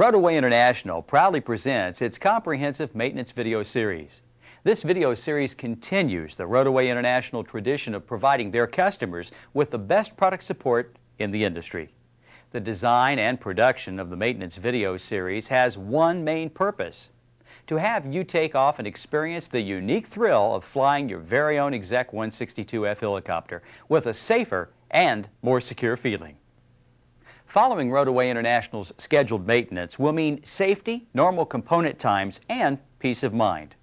RotorWay International proudly presents its comprehensive maintenance video series. This video series continues the RotorWay International tradition of providing their customers with the best product support in the industry. The design and production of the maintenance video series has one main purpose: to have you take off and experience the unique thrill of flying your very own Exec 162F helicopter with a safer and more secure feeling. Following RotorWay International's scheduled maintenance will mean safety, normal component times, and peace of mind.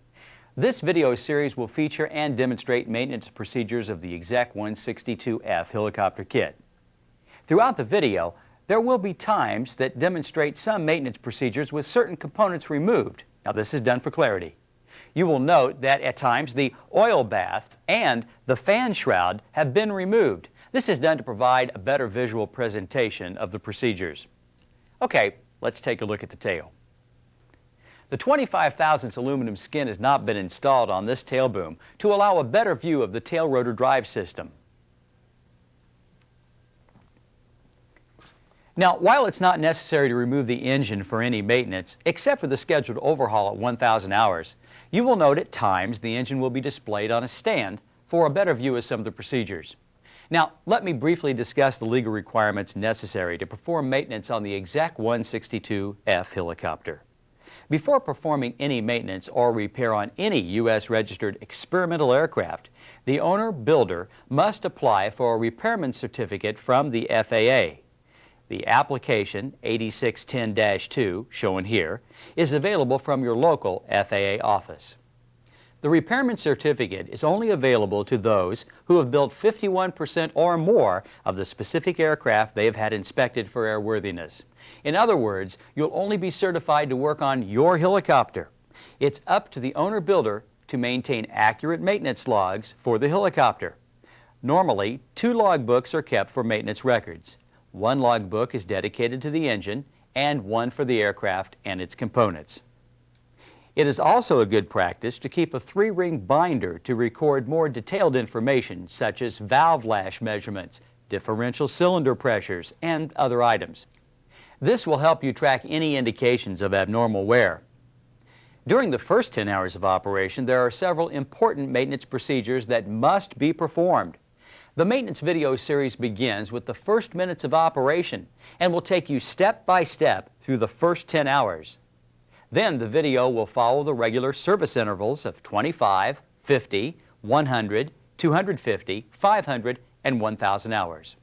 This video series will feature and demonstrate maintenance procedures of the Exec 162F helicopter kit. Throughout the video, there will be times that demonstrate some maintenance procedures with certain components removed. Now, this is done for clarity. You will note that at times the oil bath and the fan shroud have been removed. This is done to provide a better visual presentation of the procedures. Okay, let's take a look at the tail. The 25 thousandths aluminum skin has not been installed on this tail boom to allow a better view of the tail rotor drive system. Now, while it's not necessary to remove the engine for any maintenance, except for the scheduled overhaul at 1,000 hours, you will note at times the engine will be displayed on a stand for a better view of some of the procedures. Now, let me briefly discuss the legal requirements necessary to perform maintenance on the Exec 162F helicopter. Before performing any maintenance or repair on any U.S. registered experimental aircraft, the owner-builder must apply for a repairman certificate from the FAA. The application 8610-2, shown here, is available from your local FAA office. The repairman certificate is only available to those who have built 51% or more of the specific aircraft they have had inspected for airworthiness. In other words, you'll only be certified to work on your helicopter. It's up to the owner-builder to maintain accurate maintenance logs for the helicopter. Normally, 2 logbooks are kept for maintenance records. 1 logbook is dedicated to the engine and 1 for the aircraft and its components. It is also a good practice to keep a 3-ring binder to record more detailed information such as valve lash measurements, differential cylinder pressures, and other items. This will help you track any indications of abnormal wear. During the first 10 hours of operation, there are several important maintenance procedures that must be performed. The maintenance video series begins with the first minutes of operation and will take you step by step through the first 10 hours. Then the video will follow the regular service intervals of 25, 50, 100, 250, 500, and 1,000 hours.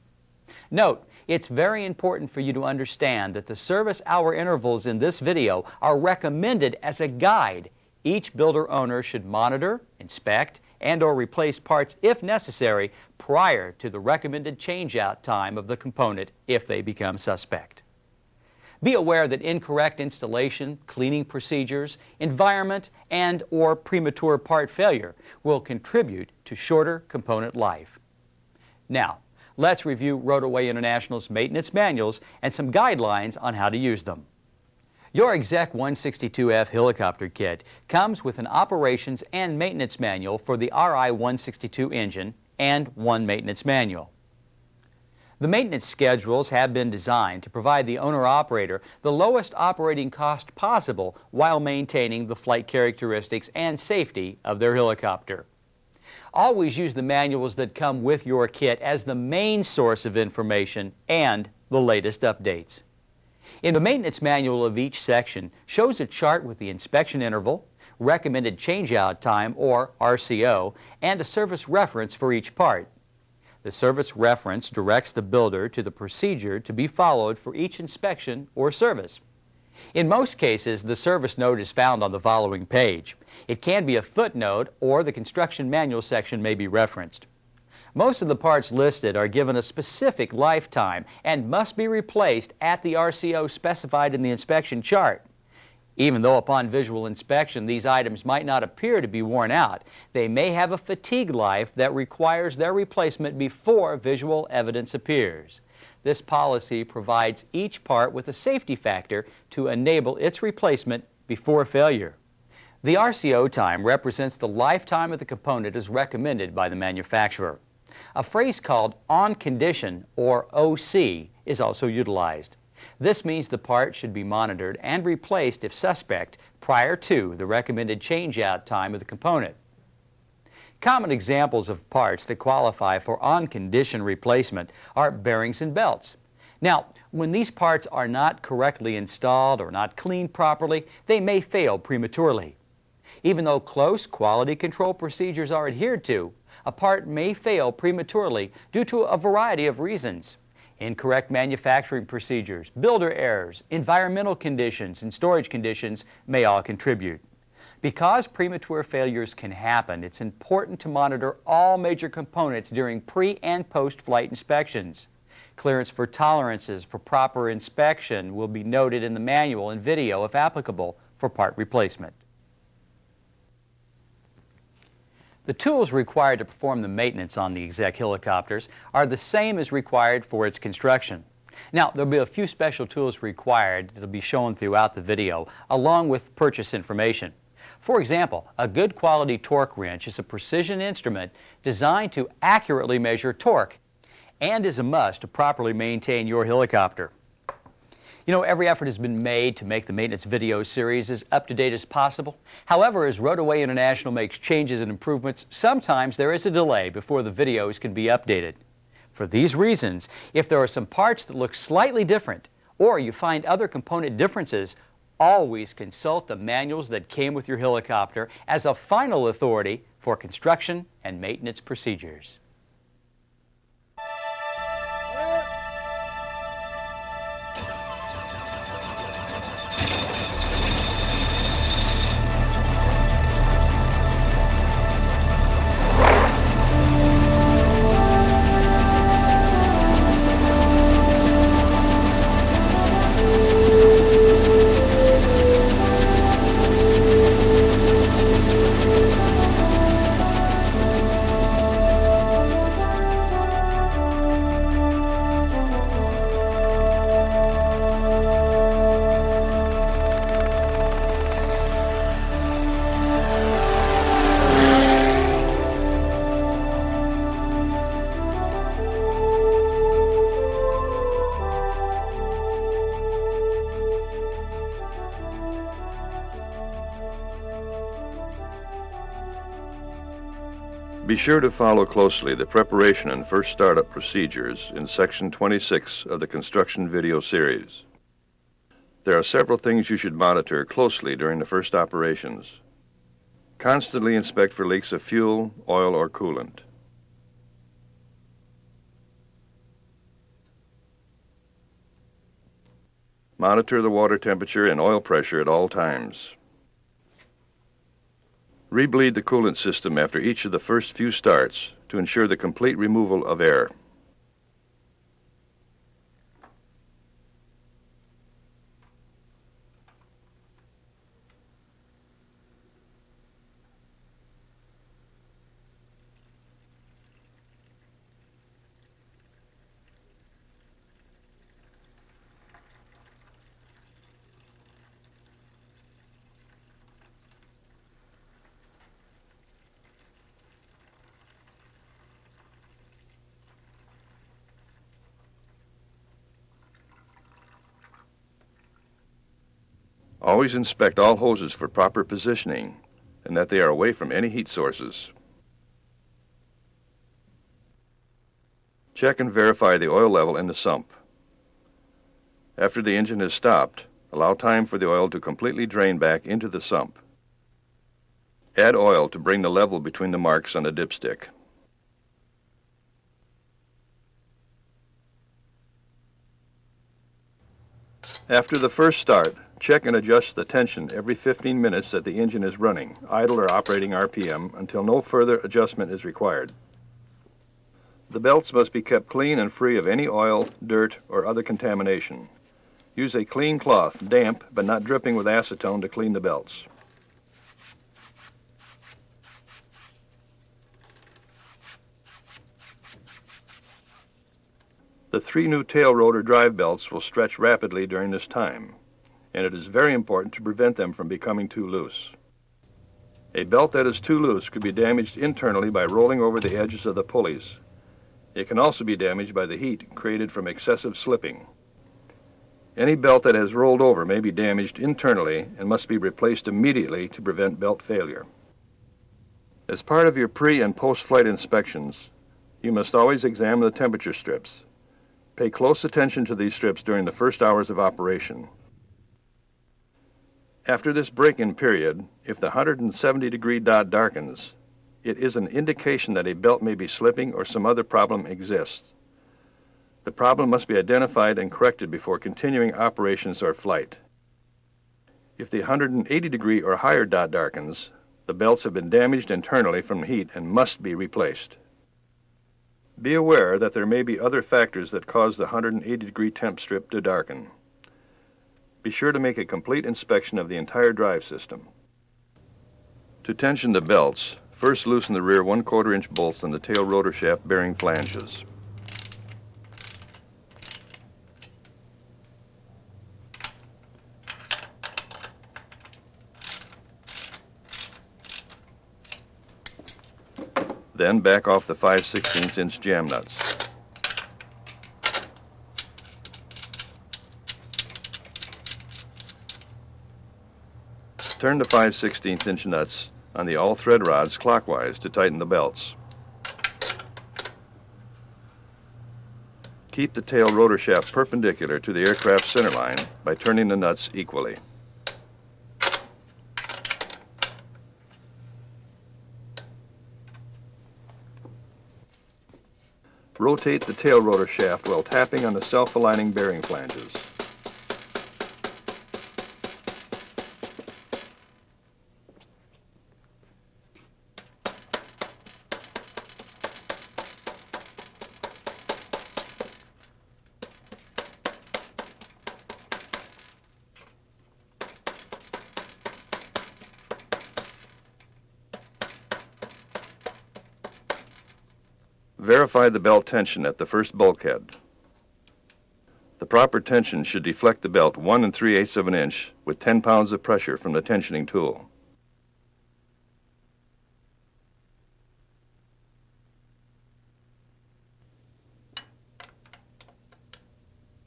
Note, it's very important for you to understand that the service hour intervals in this video are recommended as a guide. Each builder owner should monitor, inspect, and/or replace parts if necessary prior to the recommended change-out time of the component if they become suspect. Be aware that incorrect installation, cleaning procedures, environment, and/or premature part failure will contribute to shorter component life. Now, let's review RotorWay International's maintenance manuals and some guidelines on how to use them. Your Exec 162F helicopter kit comes with an operations and maintenance manual for the RI-162 engine and 1 maintenance manual. The maintenance schedules have been designed to provide the owner-operator the lowest operating cost possible while maintaining the flight characteristics and safety of their helicopter. Always use the manuals that come with your kit as the main source of information and the latest updates. In the maintenance manual of each section shows a chart with the inspection interval, recommended change-out time or RCO, and a service reference for each part. The service reference directs the builder to the procedure to be followed for each inspection or service. In most cases, the service note is found on the following page. It can be a footnote or the construction manual section may be referenced. Most of the parts listed are given a specific lifetime and must be replaced at the RCO specified in the inspection chart. Even though upon visual inspection these items might not appear to be worn out, they may have a fatigue life that requires their replacement before visual evidence appears. This policy provides each part with a safety factor to enable its replacement before failure. The RCO time represents the lifetime of the component as recommended by the manufacturer. A phrase called on condition, or OC, is also utilized. This means the part should be monitored and replaced if suspect prior to the recommended change-out time of the component. Common examples of parts that qualify for on-condition replacement are bearings and belts. Now, when these parts are not correctly installed or not cleaned properly, they may fail prematurely. Even though close quality control procedures are adhered to, a part may fail prematurely due to a variety of reasons. Incorrect manufacturing procedures, builder errors, environmental conditions, and storage conditions may all contribute. Because premature failures can happen, it's important to monitor all major components during pre- and post-flight inspections. Clearance for tolerances for proper inspection will be noted in the manual and video if applicable for part replacement. The tools required to perform the maintenance on the exec helicopters are the same as required for its construction. Now, there'll be a few special tools required that will be shown throughout the video, along with purchase information. For example, a good quality torque wrench is a precision instrument designed to accurately measure torque and is a must to properly maintain your helicopter. You know, every effort has been made to make the maintenance video series as up-to-date as possible. However, as RotorWay International makes changes and improvements, sometimes there is a delay before the videos can be updated. For these reasons, if there are some parts that look slightly different, or you find other component differences, always consult the manuals that came with your helicopter as a final authority for construction and maintenance procedures. Be sure to follow closely the preparation and first startup procedures in Section 26 of the Construction Video Series. There are several things you should monitor closely during the first operations. Constantly inspect for leaks of fuel, oil, or coolant. Monitor the water temperature and oil pressure at all times. Rebleed the coolant system after each of the first few starts to ensure the complete removal of air. Always inspect all hoses for proper positioning and that they are away from any heat sources. Check and verify the oil level in the sump. After the engine has stopped, allow time for the oil to completely drain back into the sump. Add oil to bring the level between the marks on the dipstick. After the first start, check and adjust the tension every 15 minutes that the engine is running, idle or operating RPM, until no further adjustment is required. The belts must be kept clean and free of any oil, dirt, or other contamination. Use a clean cloth, damp but not dripping with acetone, to clean the belts. The 3 new tail rotor drive belts will stretch rapidly during this time, and it is very important to prevent them from becoming too loose. A belt that is too loose could be damaged internally by rolling over the edges of the pulleys. It can also be damaged by the heat created from excessive slipping. Any belt that has rolled over may be damaged internally and must be replaced immediately to prevent belt failure. As part of your pre- and post-flight inspections, you must always examine the temperature strips. Pay close attention to these strips during the first hours of operation. After this break-in period, if the 170-degree dot darkens, it is an indication that a belt may be slipping or some other problem exists. The problem must be identified and corrected before continuing operations or flight. If the 180-degree or higher dot darkens, the belts have been damaged internally from heat and must be replaced. Be aware that there may be other factors that cause the 180-degree temp strip to darken. Be sure to make a complete inspection of the entire drive system. To tension the belts, first loosen the rear 1/4 inch bolts on the tail rotor shaft bearing flanges. Then back off the 5/16 inch jam nuts. Turn the 5/16 inch nuts on the all thread rods clockwise to tighten the belts. Keep the tail rotor shaft perpendicular to the aircraft centerline by turning the nuts equally. Rotate the tail rotor shaft while tapping on the self-aligning bearing flanges. Verify the belt tension at the first bulkhead. The proper tension should deflect the belt 1 3/8 of an inch with 10 pounds of pressure from the tensioning tool.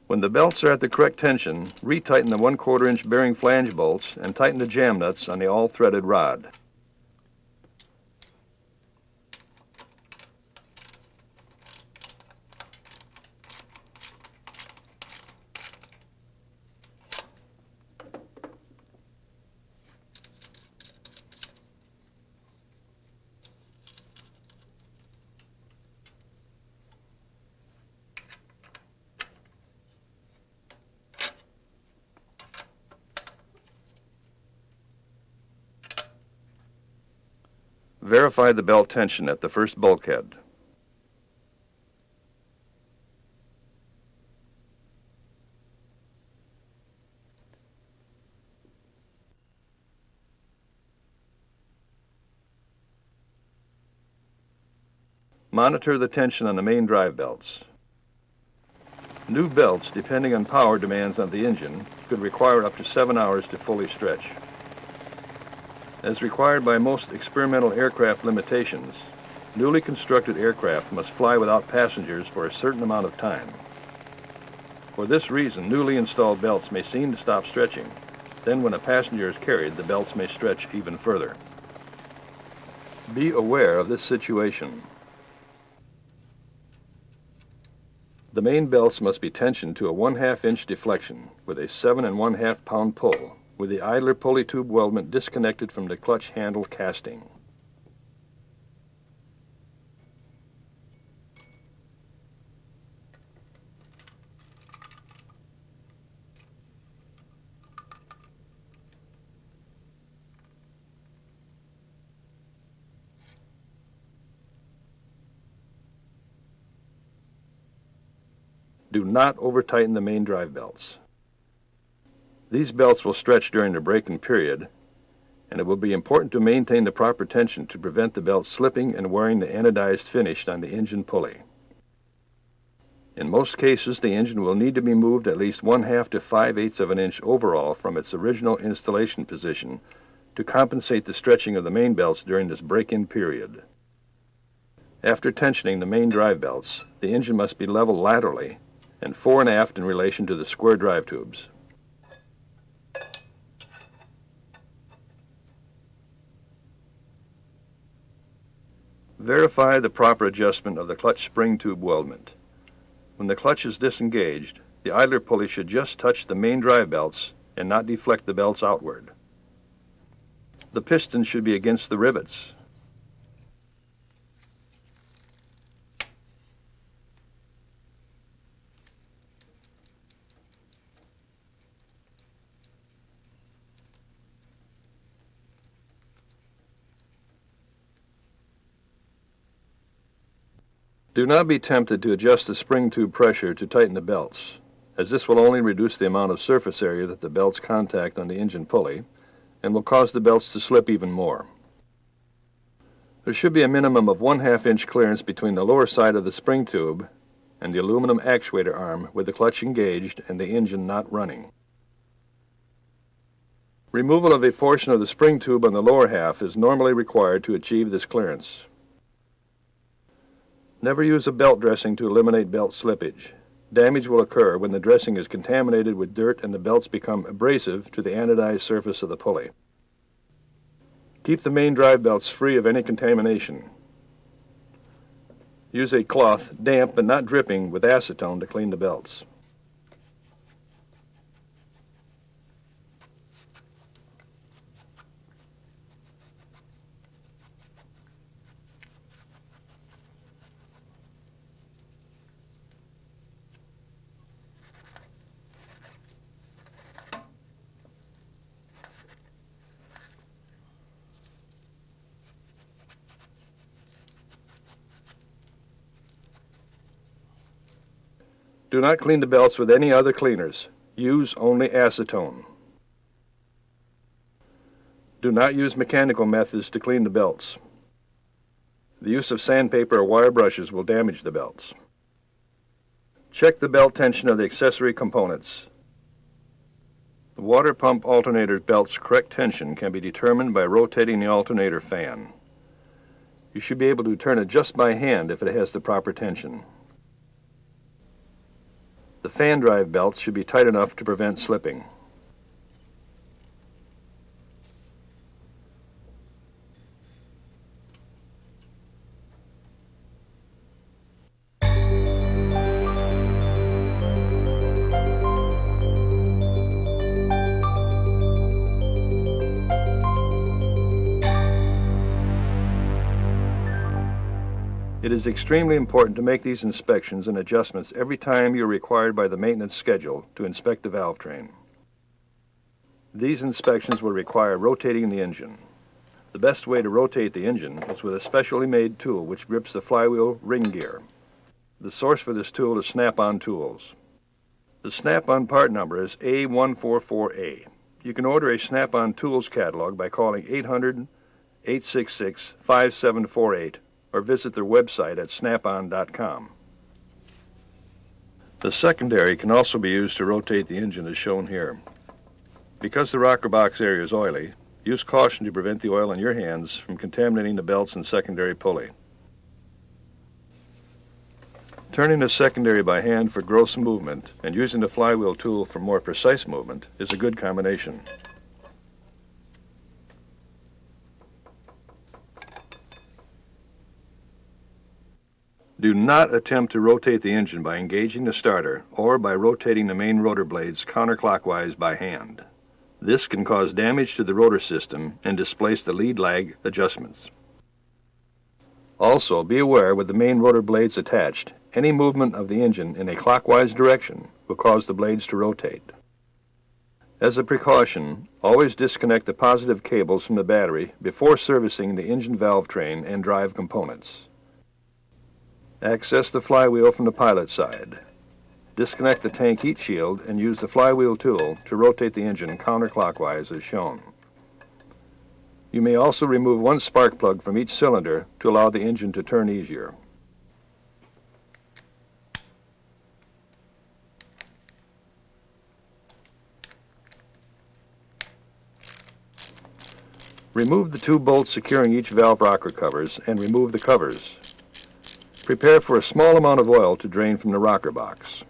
When the belts are at the correct tension, retighten the 1/4 inch bearing flange bolts and tighten the jam nuts on the all threaded rod. Verify the belt tension at the first bulkhead. Monitor the tension on the main drive belts. New belts, depending on power demands on the engine, could require up to 7 hours to fully stretch. As required by most experimental aircraft limitations, newly constructed aircraft must fly without passengers for a certain amount of time. For this reason, newly installed belts may seem to stop stretching. Then when a passenger is carried, the belts may stretch even further. Be aware of this situation. The main belts must be tensioned to a 1/2 inch deflection with a 7 1/2 pound pull, with the idler pulley tube weldment disconnected from the clutch handle casting. Do not over-tighten the main drive belts. These belts will stretch during the break-in period, and it will be important to maintain the proper tension to prevent the belt slipping and wearing the anodized finish on the engine pulley. In most cases, the engine will need to be moved at least 1/2 to 5/8 of an inch overall from its original installation position to compensate the stretching of the main belts during this break-in period. After tensioning the main drive belts, the engine must be leveled laterally and fore and aft in relation to the square drive tubes. Verify the proper adjustment of the clutch spring tube weldment. When the clutch is disengaged, the idler pulley should just touch the main drive belts and not deflect the belts outward. The piston should be against the rivets. Do not be tempted to adjust the spring tube pressure to tighten the belts, as this will only reduce the amount of surface area that the belts contact on the engine pulley and will cause the belts to slip even more. There should be a minimum of 1/2 inch clearance between the lower side of the spring tube and the aluminum actuator arm with the clutch engaged and the engine not running. Removal of a portion of the spring tube on the lower half is normally required to achieve this clearance. Never use a belt dressing to eliminate belt slippage. Damage will occur when the dressing is contaminated with dirt and the belts become abrasive to the anodized surface of the pulley. Keep the main drive belts free of any contamination. Use a cloth, damp but not dripping, with acetone to clean the belts. Do not clean the belts with any other cleaners. Use only acetone. Do not use mechanical methods to clean the belts. The use of sandpaper or wire brushes will damage the belts. Check the belt tension of the accessory components. The water pump alternator belt's correct tension can be determined by rotating the alternator fan. You should be able to turn it just by hand if it has the proper tension. The fan drive belts should be tight enough to prevent slipping. It is extremely important to make these inspections and adjustments every time you are required by the maintenance schedule to inspect the valve train. These inspections will require rotating the engine. The best way to rotate the engine is with a specially made tool which grips the flywheel ring gear. The source for this tool is Snap-on Tools. The Snap-on part number is A144A. You can order a Snap-on Tools catalog by calling 800-866-5748 or visit their website at snapon.com. The secondary can also be used to rotate the engine as shown here. Because the rocker box area is oily, use caution to prevent the oil in your hands from contaminating the belts and secondary pulley. Turning the secondary by hand for gross movement and using the flywheel tool for more precise movement is a good combination. Do not attempt to rotate the engine by engaging the starter or by rotating the main rotor blades counterclockwise by hand. This can cause damage to the rotor system and displace the lead lag adjustments. Also, be aware with the main rotor blades attached, any movement of the engine in a clockwise direction will cause the blades to rotate. As a precaution, always disconnect the positive cables from the battery before servicing the engine valve train and drive components. Access the flywheel from the pilot side. Disconnect the tank heat shield and use the flywheel tool to rotate the engine counterclockwise as shown. You may also remove one spark plug from each cylinder to allow the engine to turn easier. Remove the two bolts securing each valve rocker covers and remove the covers. Prepare for a small amount of oil to drain from the rocker box.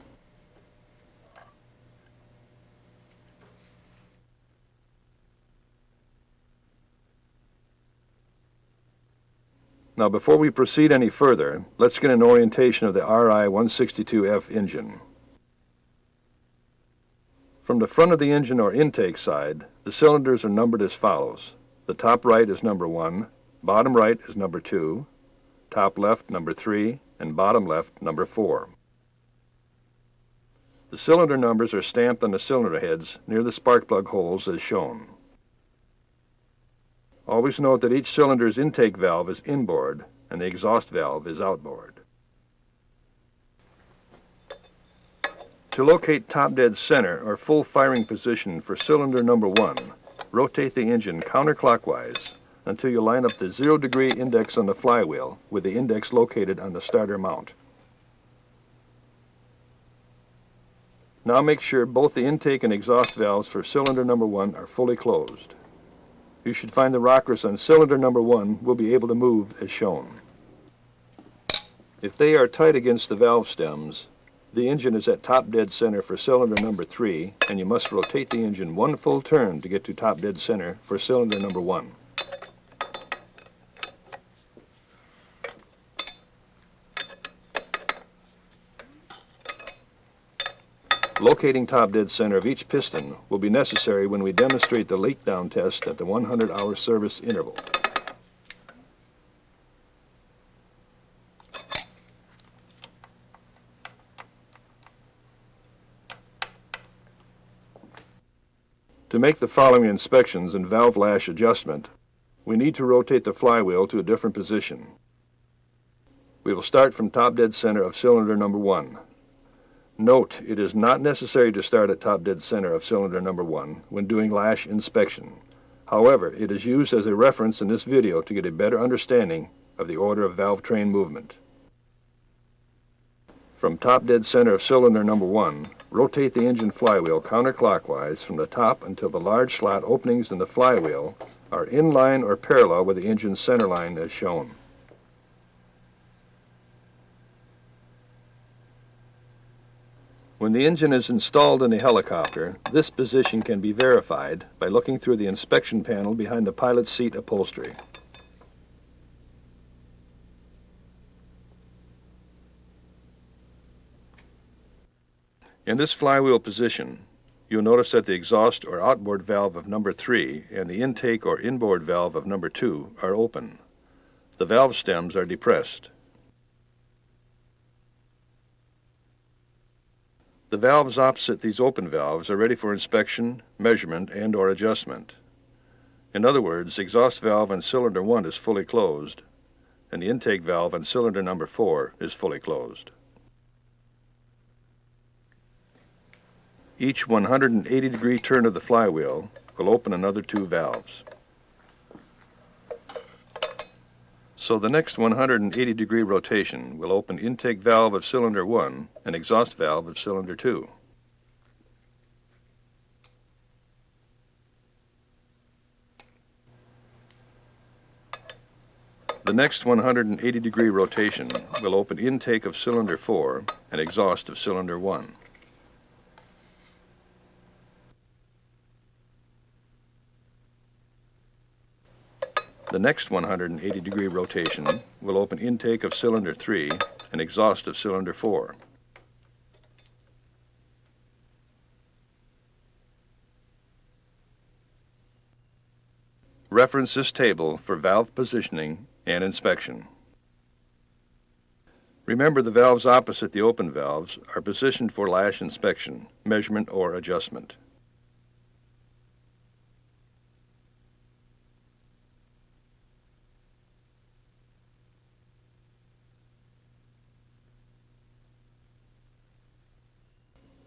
Now before we proceed any further, let's get an orientation of the RI-162F engine. From the front of the engine or intake side, the cylinders are numbered as follows. The top right is number 1, bottom right is number 2, top left number 3, and bottom left number 4. The cylinder numbers are stamped on the cylinder heads near the spark plug holes as shown. Always note that each cylinder's intake valve is inboard and the exhaust valve is outboard. To locate top dead center or full firing position for cylinder number 1, rotate the engine counterclockwise until you line up the 0-degree index on the flywheel with the index located on the starter mount. Now make sure both the intake and exhaust valves for cylinder number 1 are fully closed. You should find the rockers on cylinder number 1 will be able to move as shown. If they are tight against the valve stems, the engine is at top dead center for cylinder number 3, and you must rotate the engine one full turn to get to top dead center for cylinder number 1. Locating top dead center of each piston will be necessary when we demonstrate the leak down test at the 100-hour service interval. To make the following inspections and valve lash adjustment, we need to rotate the flywheel to a different position. We will start from top dead center of cylinder number 1. Note, it is not necessary to start at top dead center of cylinder number 1 when doing lash inspection. However, it is used as a reference in this video to get a better understanding of the order of valve train movement. From top dead center of cylinder number 1, rotate the engine flywheel counterclockwise from the top until the large slot openings in the flywheel are in line or parallel with the engine's center line as shown. When the engine is installed in the helicopter, this position can be verified by looking through the inspection panel behind the pilot's seat upholstery. In this flywheel position, you'll notice that the exhaust or outboard valve of number 3 and the intake or inboard valve of number 2 are open. The valve stems are depressed. The valves opposite these open valves are ready for inspection, measurement, and/or adjustment. In other words, the exhaust valve on cylinder 1 is fully closed, and the intake valve on cylinder number 4 is fully closed. Each 180-degree turn of the flywheel will open another 2 valves. So the next 180-degree rotation will open intake valve of cylinder 1 and exhaust valve of cylinder 2. The next 180-degree rotation will open intake of cylinder 4 and exhaust of cylinder 1. The next 180-degree rotation will open intake of cylinder 3 and exhaust of cylinder 4. Reference this table for valve positioning and inspection. Remember, the valves opposite the open valves are positioned for lash inspection, measurement, or adjustment.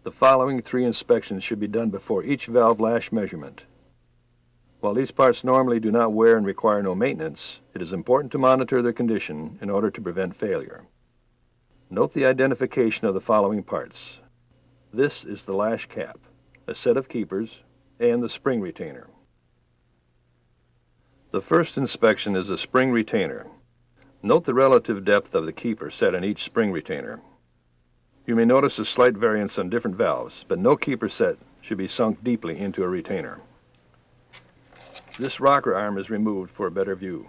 The following 3 inspections should be done before each valve lash measurement. While these parts normally do not wear and require no maintenance, it is important to monitor their condition in order to prevent failure. Note the identification of the following parts. This is the lash cap, a set of keepers, and the spring retainer. The first inspection is the spring retainer. Note the relative depth of the keeper set in each spring retainer. You may notice a slight variance on different valves, but no keeper set should be sunk deeply into a retainer. This rocker arm is removed for a better view.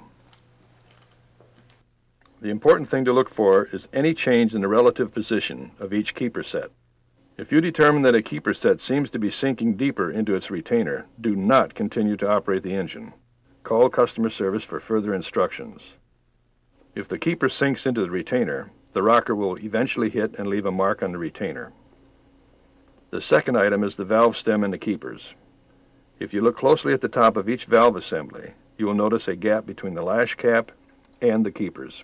The important thing to look for is any change in the relative position of each keeper set. If you determine that a keeper set seems to be sinking deeper into its retainer, do not continue to operate the engine. Call customer service for further instructions. If the keeper sinks into the retainer, the rocker will eventually hit and leave a mark on the retainer. The second item is the valve stem and the keepers. If you look closely at the top of each valve assembly, you will notice a gap between the lash cap and the keepers.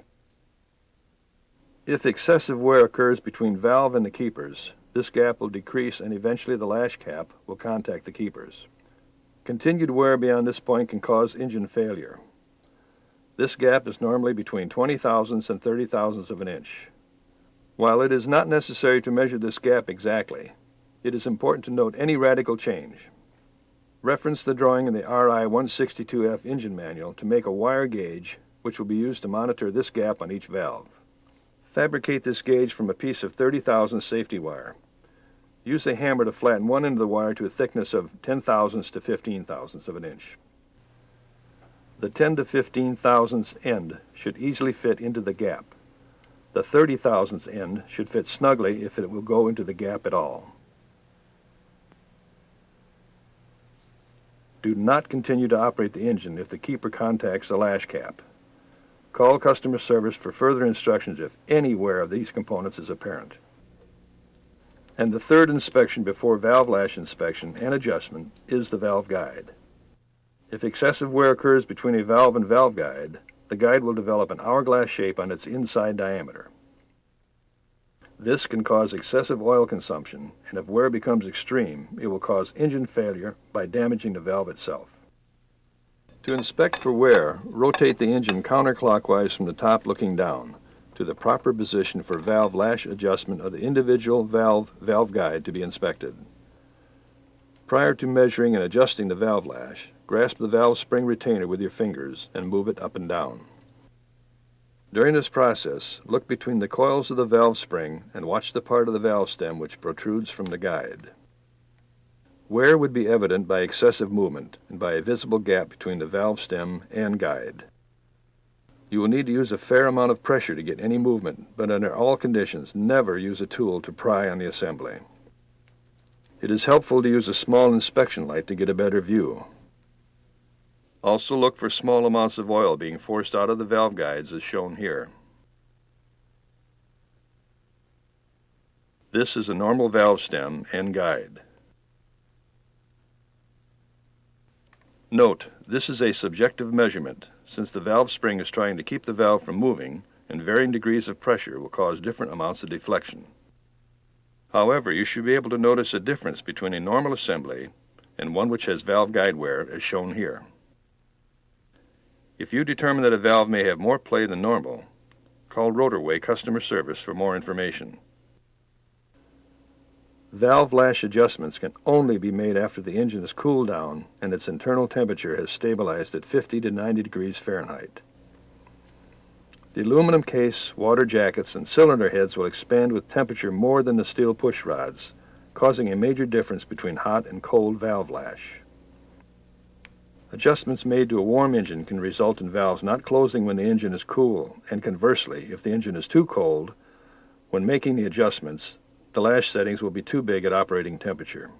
If excessive wear occurs between valve and the keepers, this gap will decrease and eventually the lash cap will contact the keepers. Continued wear beyond this point can cause engine failure. This gap is normally between 20 thousandths and 30 thousandths of an inch. While it is not necessary to measure this gap exactly, it is important to note any radical change. Reference the drawing in the RI 162F engine manual to make a wire gauge which will be used to monitor this gap on each valve. Fabricate this gauge from a piece of 30 thousandths safety wire. Use a hammer to flatten one end of the wire to a thickness of 10 thousandths to 15 thousandths of an inch. The 10 to 15 thousandths end should easily fit into the gap. The 30 thousandths end should fit snugly if it will go into the gap at all. Do not continue to operate the engine if the keeper contacts the lash cap. Call customer service for further instructions if any wear of these components is apparent. And the third inspection before valve lash inspection and adjustment is the valve guide. If excessive wear occurs between a valve and valve guide, the guide will develop an hourglass shape on its inside diameter. This can cause excessive oil consumption, and if wear becomes extreme, it will cause engine failure by damaging the valve itself. To inspect for wear, rotate the engine counterclockwise from the top looking down to the proper position for valve lash adjustment of the individual valve guide to be inspected. Prior to measuring and adjusting the valve lash, grasp the valve spring retainer with your fingers and move it up and down. During this process, look between the coils of the valve spring and watch the part of the valve stem which protrudes from the guide. Wear would be evident by excessive movement and by a visible gap between the valve stem and guide. You will need to use a fair amount of pressure to get any movement, but under all conditions, never use a tool to pry on the assembly. It is helpful to use a small inspection light to get a better view. Also look for small amounts of oil being forced out of the valve guides as shown here. This is a normal valve stem and guide. Note, this is a subjective measurement, since the valve spring is trying to keep the valve from moving, and varying degrees of pressure will cause different amounts of deflection. However, you should be able to notice a difference between a normal assembly and one which has valve guide wear, as shown here. If you determine that a valve may have more play than normal, call RotorWay customer service for more information. Valve lash adjustments can only be made after the engine is cooled down and its internal temperature has stabilized at 50 to 90 degrees Fahrenheit. The aluminum case, water jackets, and cylinder heads will expand with temperature more than the steel push rods, causing a major difference between hot and cold valve lash. Adjustments made to a warm engine can result in valves not closing when the engine is cool, and conversely, if the engine is too cold, when making the adjustments, the lash settings will be too big at operating temperature.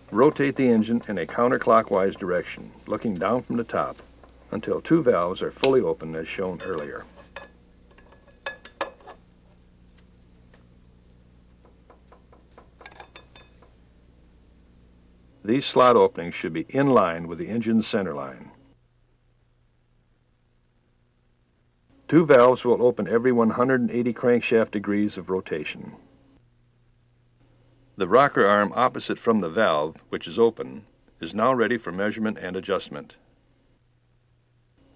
Rotate the engine in a counterclockwise direction, looking down from the top, until two valves are fully open as shown earlier. These slot openings should be in line with the engine's center line. Two valves will open every 180 crankshaft degrees of rotation. The rocker arm opposite from the valve, which is open, is now ready for measurement and adjustment.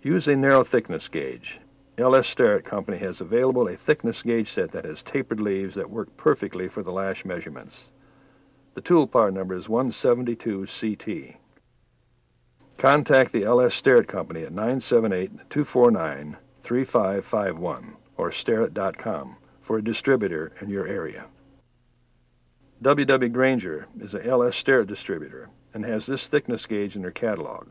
Use a narrow thickness gauge. LS Starrett Company has available a thickness gauge set that has tapered leaves that work perfectly for the lash measurements. The tool part number is 172 CT. Contact the LS Starrett Company at 978-249-3551 or starrett.com for a distributor in your area. W.W. Granger is a LS Starrett distributor and has this thickness gauge in their catalog.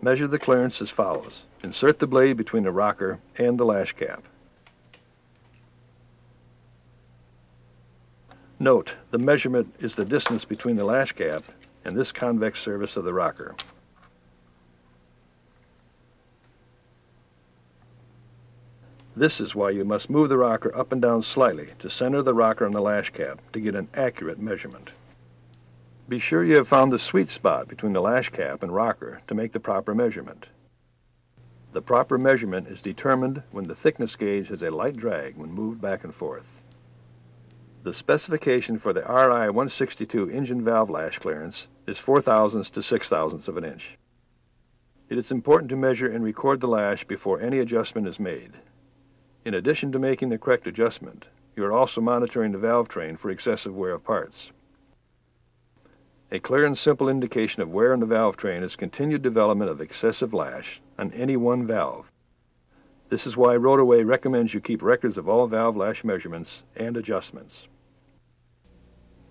Measure the clearance as follows. Insert the blade between the rocker and the lash cap. Note, the measurement is the distance between the lash cap and this convex surface of the rocker. This is why you must move the rocker up and down slightly to center the rocker on the lash cap to get an accurate measurement. Be sure you have found the sweet spot between the lash cap and rocker to make the proper measurement. The proper measurement is determined when the thickness gauge has a light drag when moved back and forth. The specification for the RI 162 engine valve lash clearance is 4/1000 to 6/1000 of an inch. It is important to measure and record the lash before any adjustment is made. In addition to making the correct adjustment, you are also monitoring the valve train for excessive wear of parts. A clear and simple indication of wear in the valve train is continued development of excessive lash on any one valve. This is why RotorWay recommends you keep records of all valve lash measurements and adjustments.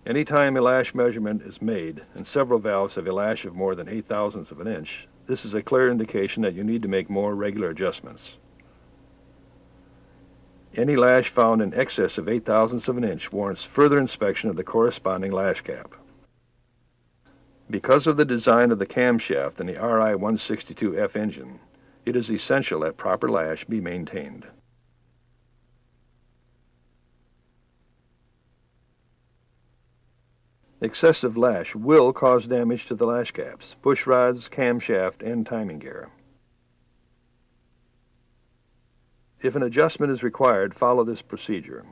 Anytime a lash measurement is made and several valves have a lash of more than 8/1000 of an inch, this is a clear indication that you need to make more regular adjustments. Any lash found in excess of 8/1000 of an inch warrants further inspection of the corresponding lash cap. Because of the design of the camshaft in the RI 162F engine, it is essential that proper lash be maintained. Excessive lash will cause damage to the lash caps, push rods, camshaft, and timing gear. If an adjustment is required, follow this procedure.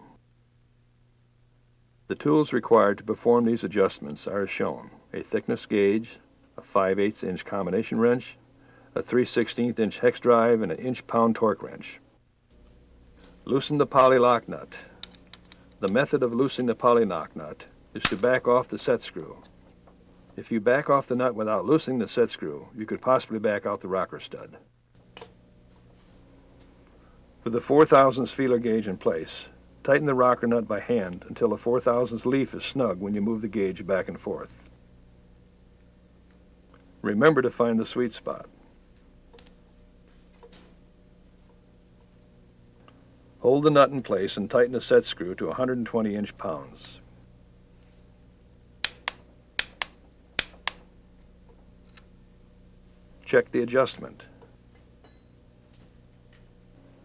The tools required to perform these adjustments are as shown: a thickness gauge, a 5/8 inch combination wrench, a 3/16 inch hex drive, and an inch-pound torque wrench. Loosen the poly lock nut. The method of loosening the poly lock nut is to back off the set screw. If you back off the nut without loosening the set screw, you could possibly back out the rocker stud. With the 4/1000 feeler gauge in place, tighten the rocker nut by hand until the 4/1000 leaf is snug when you move the gauge back and forth. Remember to find the sweet spot. Hold the nut in place and tighten the set screw to 120 inch-pounds. Check the adjustment.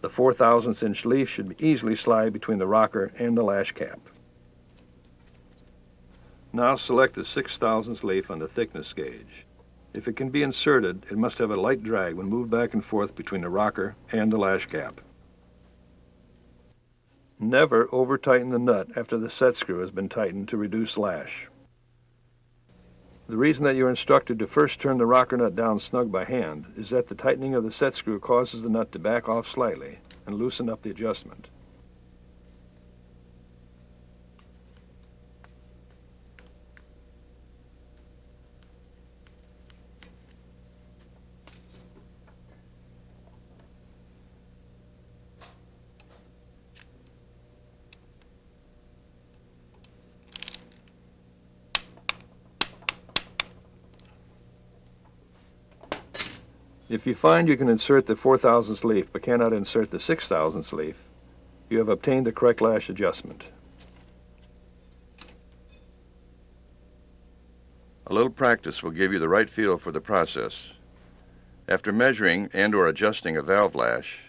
The 4/1000 inch leaf should easily slide between the rocker and the lash cap. Now select the 6/1000 leaf on the thickness gauge. If it can be inserted, it must have a light drag when moved back and forth between the rocker and the lash cap. Never over-tighten the nut after the set screw has been tightened to reduce lash. The reason that you're instructed to first turn the rocker nut down snug by hand is that the tightening of the set screw causes the nut to back off slightly and loosen up the adjustment. If you find you can insert the 4/1000 leaf but cannot insert the 6/1000 leaf, you have obtained the correct lash adjustment. A little practice will give you the right feel for the process. After measuring and/or adjusting a valve lash,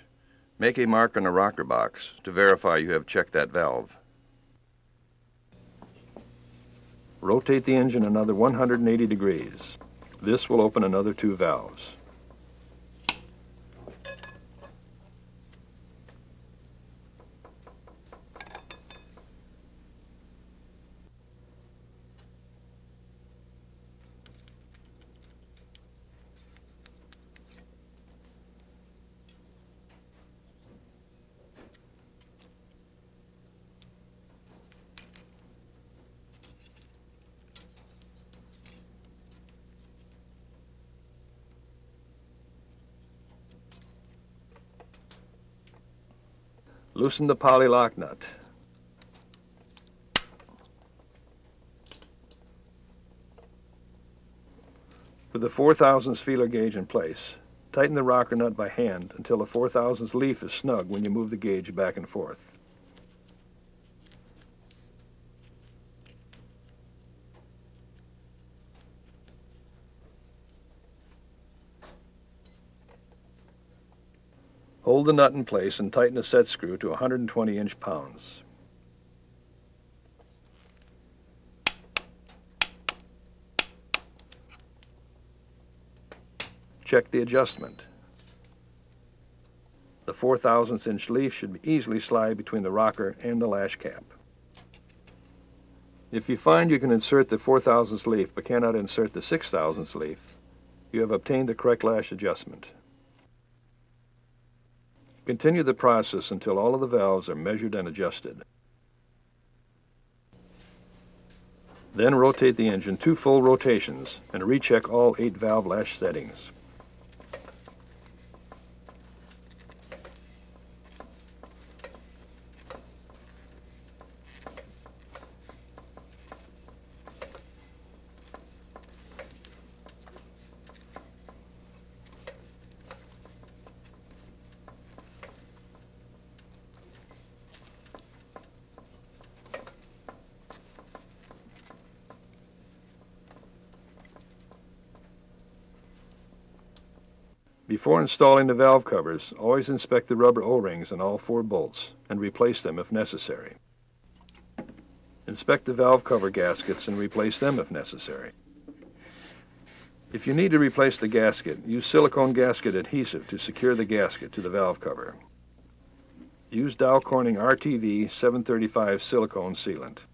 make a mark on the rocker box to verify you have checked that valve. Rotate the engine another 180 degrees. This will open another 2 valves. Loosen the poly lock nut. With the 4/1000 feeler gauge in place, tighten the rocker nut by hand until the 4/1000 leaf is snug when you move the gauge back and forth. Hold the nut in place and tighten the set screw to 120 inch-pounds. Check the adjustment. The 4/1000 inch leaf should easily slide between the rocker and the lash cap. If you find you can insert the 4/1000 leaf but cannot insert the 6/1000 leaf, you have obtained the correct lash adjustment. Continue the process until all of the valves are measured and adjusted. Then rotate the engine 2 full rotations and recheck all 8 valve lash settings. Before installing the valve covers, always inspect the rubber O-rings on all 4 bolts and replace them if necessary. Inspect the valve cover gaskets and replace them if necessary. If you need to replace the gasket, use silicone gasket adhesive to secure the gasket to the valve cover. Use Dow Corning RTV 735 silicone sealant.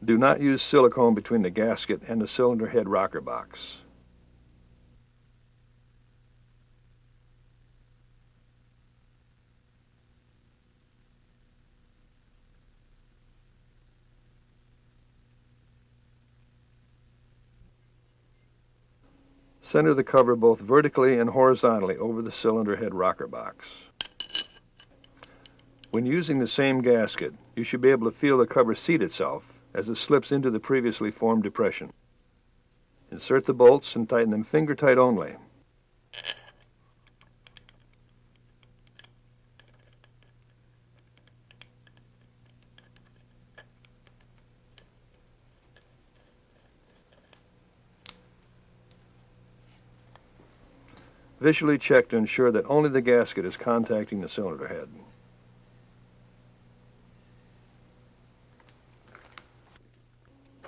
Do not use silicone between the gasket and the cylinder head rocker box. Center the cover both vertically and horizontally over the cylinder head rocker box. When using the same gasket, you should be able to feel the cover seat itself as it slips into the previously formed depression. Insert the bolts and tighten them finger tight only. Visually check to ensure that only the gasket is contacting the cylinder head.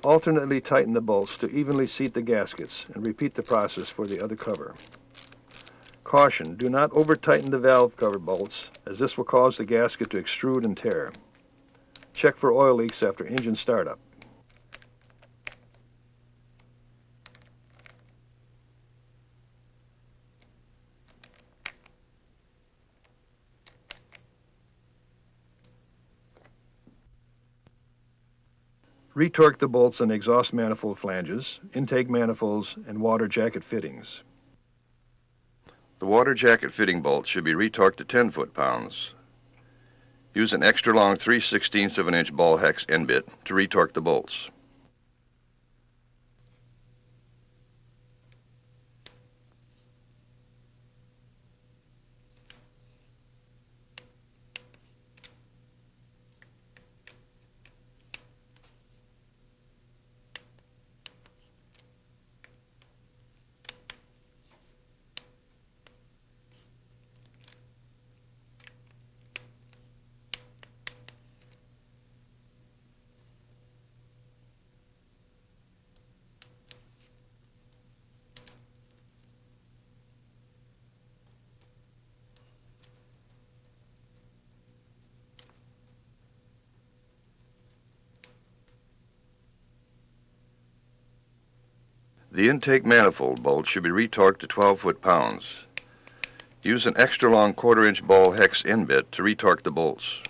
Alternately tighten the bolts to evenly seat the gaskets and repeat the process for the other cover. Caution, do not over-tighten the valve cover bolts, as this will cause the gasket to extrude and tear. Check for oil leaks after engine startup. Retorque the bolts on exhaust manifold flanges, intake manifolds, and water jacket fittings. The water jacket fitting bolt should be retorqued to 10 foot-pounds. Use an extra long 3/16 of an inch ball hex end bit to retorque the bolts. The intake manifold bolt should be retorqued to 12 foot-pounds. Use an extra long 1/4-inch ball hex end bit to retorque the bolts.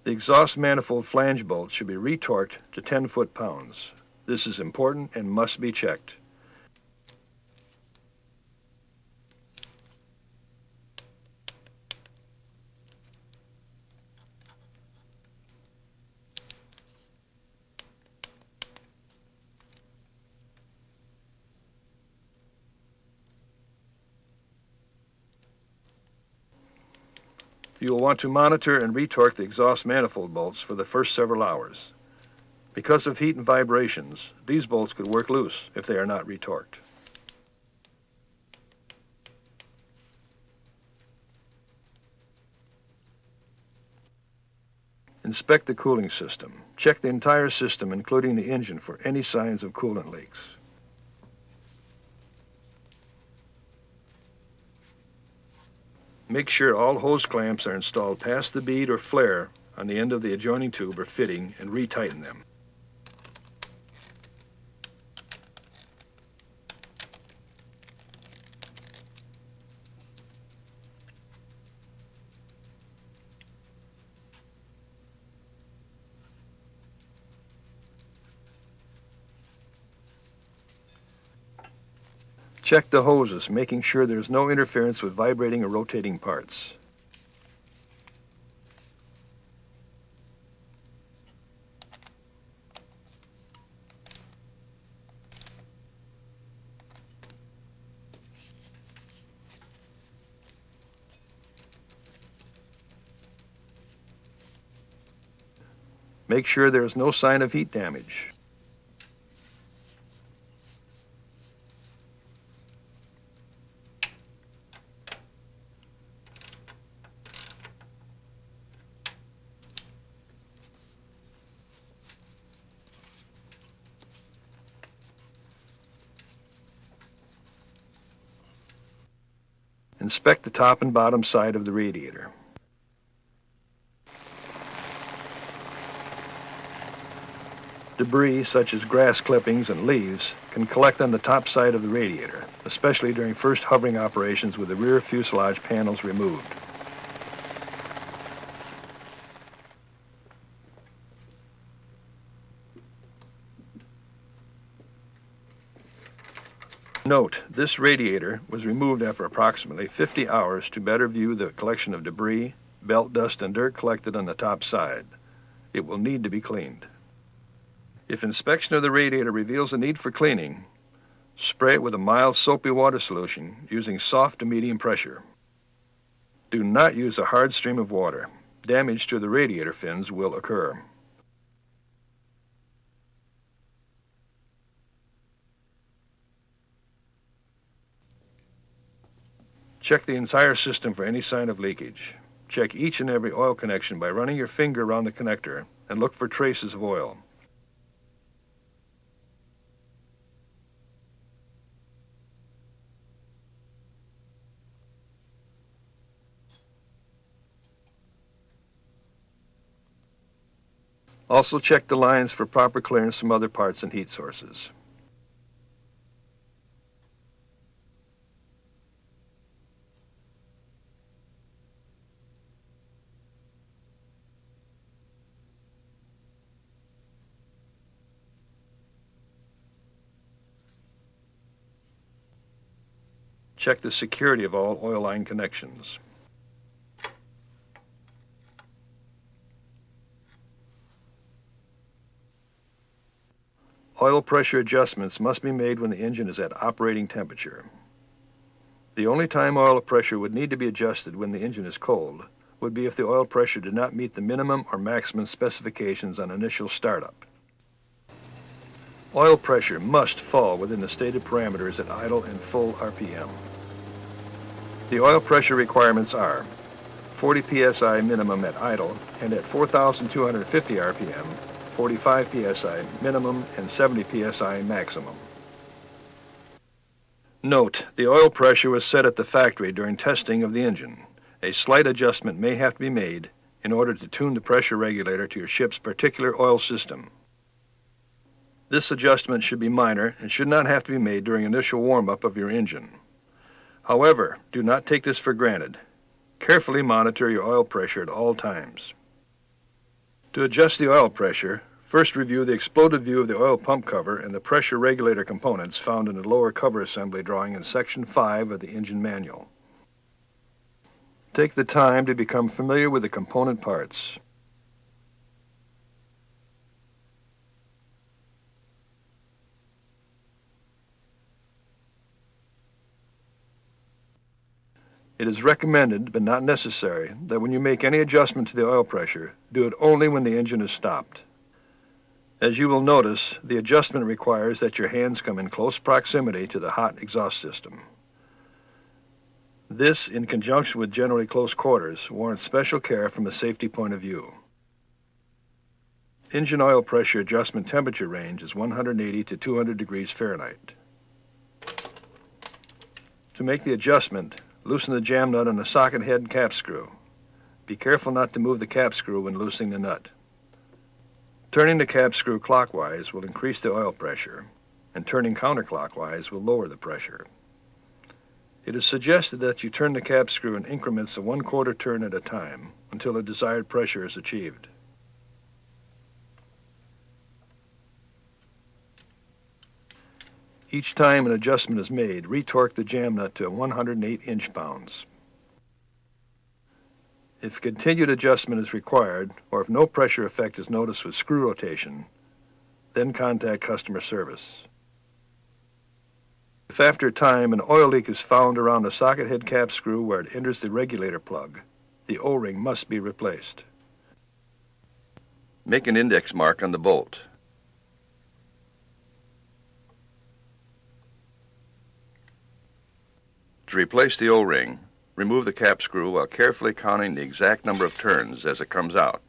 The exhaust manifold flange bolt should be retorqued to 10 foot-pounds. This is important and must be checked. You will want to monitor and retorque the exhaust manifold bolts for the first several hours. Because of heat and vibrations, these bolts could work loose if they are not retorqued. Inspect the cooling system. Check the entire system, including the engine, for any signs of coolant leaks. Make sure all hose clamps are installed past the bead or flare on the end of the adjoining tube or fitting and retighten them. Check the hoses, making sure there's no interference with vibrating or rotating parts. Make sure there is no sign of heat damage. Inspect the top and bottom side of the radiator. Debris, such as grass clippings and leaves, can collect on the top side of the radiator, especially during first hovering operations with the rear fuselage panels removed. Note, this radiator was removed after approximately 50 hours to better view the collection of debris, belt dust, and dirt collected on the top side. It will need to be cleaned. If inspection of the radiator reveals a need for cleaning, spray it with a mild soapy water solution using soft to medium pressure. Do not use a hard stream of water. Damage to the radiator fins will occur. Check the entire system for any sign of leakage. Check each and every oil connection by running your finger around the connector and look for traces of oil. Also check the lines for proper clearance from other parts and heat sources. Check the security of all oil line connections. Oil pressure adjustments must be made when the engine is at operating temperature. The only time oil pressure would need to be adjusted when the engine is cold would be if the oil pressure did not meet the minimum or maximum specifications on initial startup. Oil pressure must fall within the stated parameters at idle and full RPM. The oil pressure requirements are 40 psi minimum at idle and at 4,250 RPM, 45 psi minimum and 70 psi maximum. Note, the oil pressure was set at the factory during testing of the engine. A slight adjustment may have to be made in order to tune the pressure regulator to your ship's particular oil system. This adjustment should be minor and should not have to be made during initial warm-up of your engine. However, do not take this for granted. Carefully monitor your oil pressure at all times. To adjust the oil pressure, first review the exploded view of the oil pump cover and the pressure regulator components found in the lower cover assembly drawing in Section 5 of the engine manual. Take the time to become familiar with the component parts. It is recommended, but not necessary, that when you make any adjustment to the oil pressure, do it only when the engine is stopped. As you will notice, the adjustment requires that your hands come in close proximity to the hot exhaust system. This, in conjunction with generally close quarters, warrants special care from a safety point of view. Engine oil pressure adjustment temperature range is 180 to 200 degrees Fahrenheit. To make the adjustment, loosen the jam nut on the socket head and cap screw. Be careful not to move the cap screw when loosening the nut. Turning the cap screw clockwise will increase the oil pressure, and turning counterclockwise will lower the pressure. It is suggested that you turn the cap screw in increments of 1/4 turn at a time until the desired pressure is achieved. Each time an adjustment is made, retorque the jam nut to 108 inch-pounds. If continued adjustment is required, or if no pressure effect is noticed with screw rotation, then contact customer service. If after a time an oil leak is found around the socket head cap screw where it enters the regulator plug, the O-ring must be replaced. Make an index mark on the bolt. To replace the O-ring, remove the cap screw while carefully counting the exact number of turns as it comes out.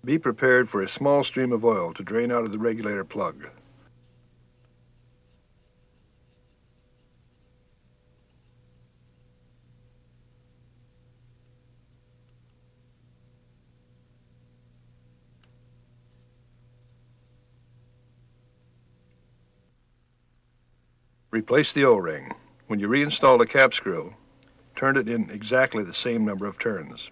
Be prepared for a small stream of oil to drain out of the regulator plug. Replace the O-ring. When you reinstall the cap screw, turn it in exactly the same number of turns.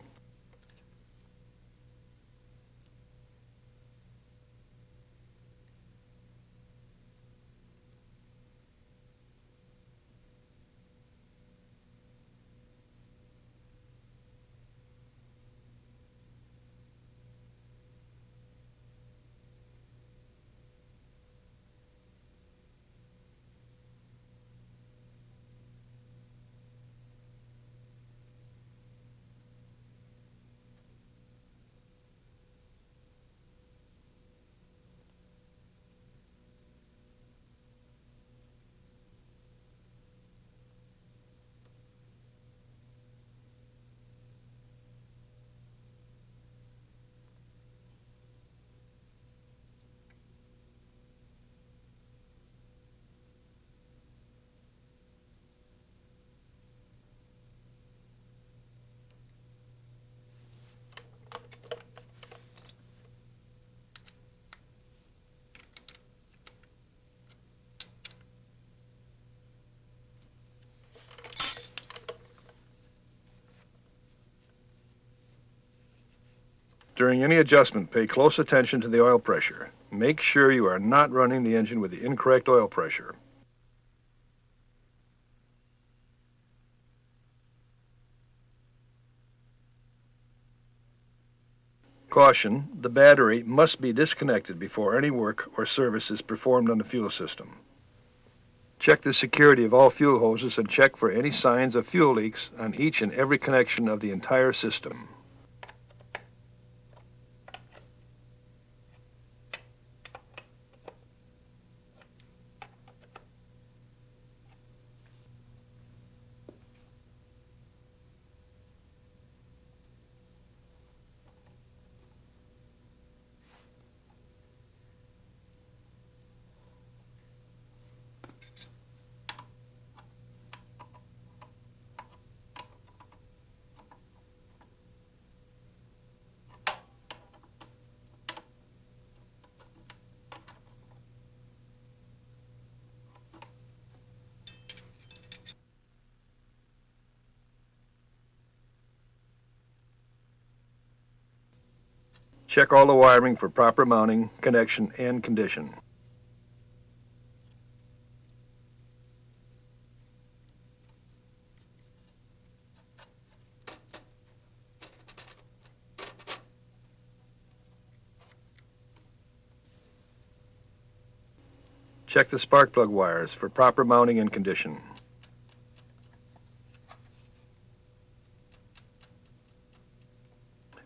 During any adjustment, pay close attention to the oil pressure. make sure you are not running the engine with the incorrect oil pressure. Caution, the battery must be disconnected before any work or service is performed on the fuel system. Check the security of all fuel hoses and check for any signs of fuel leaks on each and every connection of the entire system. Check all the wiring for proper mounting, connection, and condition. Check the spark plug wires for proper mounting and condition.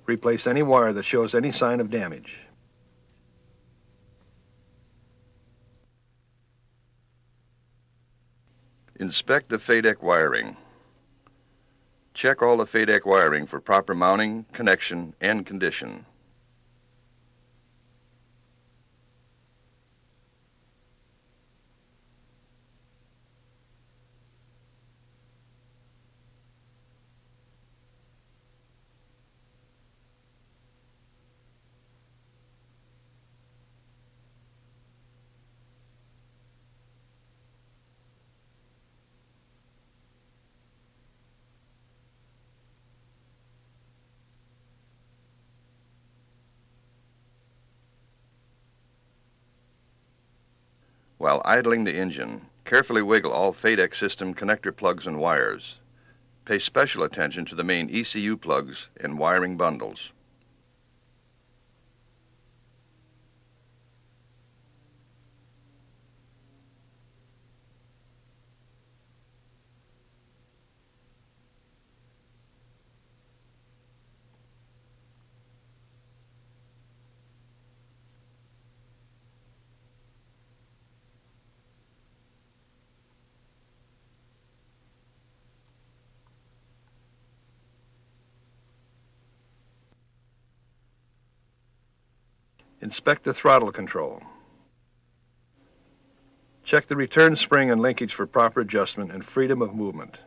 Replace any wire that shows any sign of damage. Inspect the FADEC wiring. Check all the FADEC wiring for proper mounting, connection, and condition. While idling the engine, carefully wiggle all FADEC system connector plugs and wires. Pay special attention to the main ECU plugs and wiring bundles. Inspect the throttle control. Check the return spring and linkage for proper adjustment and freedom of movement.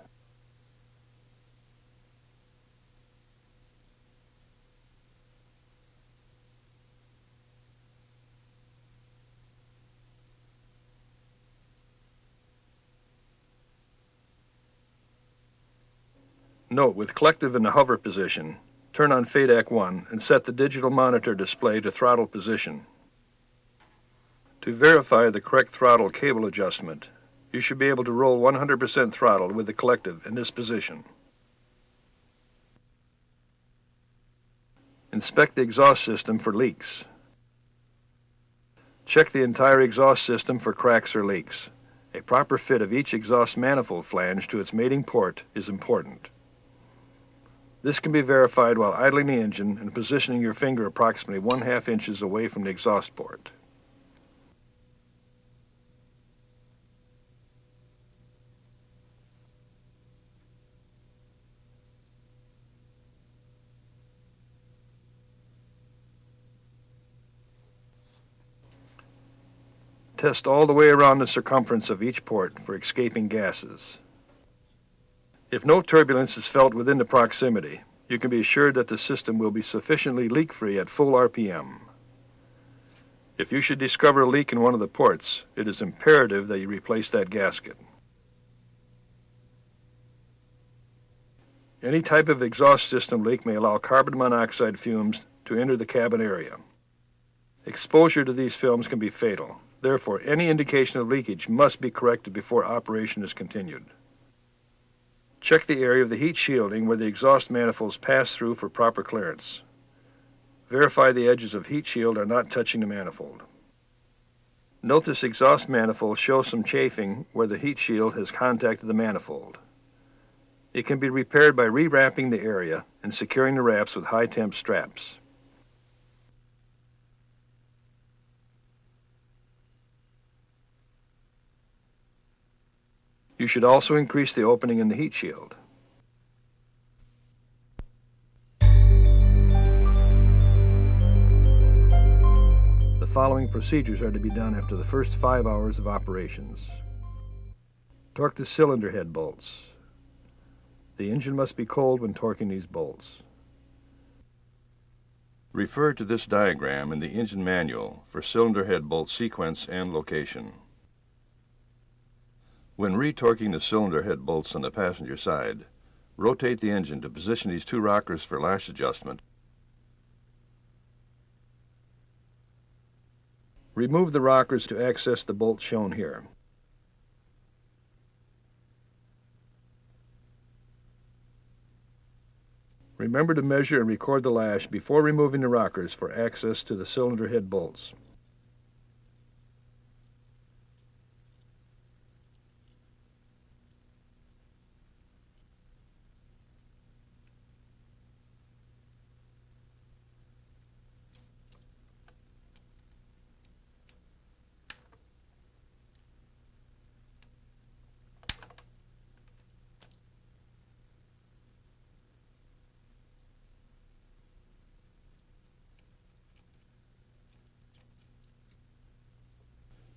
Note, with collective in the hover position, turn on FADEC 1 and set the digital monitor display to throttle position. To verify the correct throttle cable adjustment, you should be able to roll 100% throttle with the collective in this position. Inspect the exhaust system for leaks. Check the entire exhaust system for cracks or leaks. A proper fit of each exhaust manifold flange to its mating port is important. This can be verified while idling the engine and positioning your finger approximately 1/2 inches away from the exhaust port. Test all the way around the circumference of each port for escaping gases. If no turbulence is felt within the proximity, you can be assured that the system will be sufficiently leak-free at full RPM. If you should discover a leak in one of the ports, it is imperative that you replace that gasket. Any type of exhaust system leak may allow carbon monoxide fumes to enter the cabin area. Exposure to these films can be fatal. Therefore, any indication of leakage must be corrected before operation is continued. Check the area of the heat shielding where the exhaust manifolds pass through for proper clearance. Verify the edges of heat shield are not touching the manifold. Note this exhaust manifold shows some chafing where the heat shield has contacted the manifold. It can be repaired by rewrapping the area and securing the wraps with high-temp straps. You should also increase the opening in the heat shield. The following procedures are to be done after the first 5 hours of operations. Torque the cylinder head bolts. The engine must be cold when torquing these bolts. Refer to this diagram in the engine manual for cylinder head bolt sequence and location. When retorquing the cylinder head bolts on the passenger side, rotate the engine to position these two rockers for lash adjustment. Remove the rockers to access the bolt shown here. Remember to measure and record the lash before removing the rockers for access to the cylinder head bolts.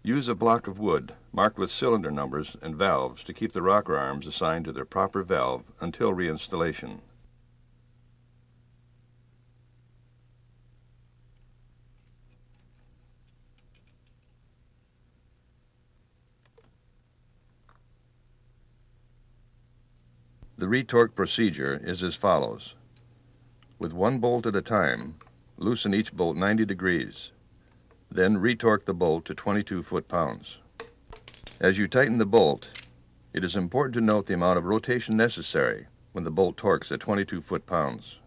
Use a block of wood marked with cylinder numbers and valves to keep the rocker arms assigned to their proper valve until reinstallation. The retorque procedure is as follows. With one bolt at a time, loosen each bolt 90 degrees. Then retorque the bolt to 22 foot-pounds. As you tighten the bolt, it is important to note the amount of rotation necessary when the bolt torques at 22 foot-pounds.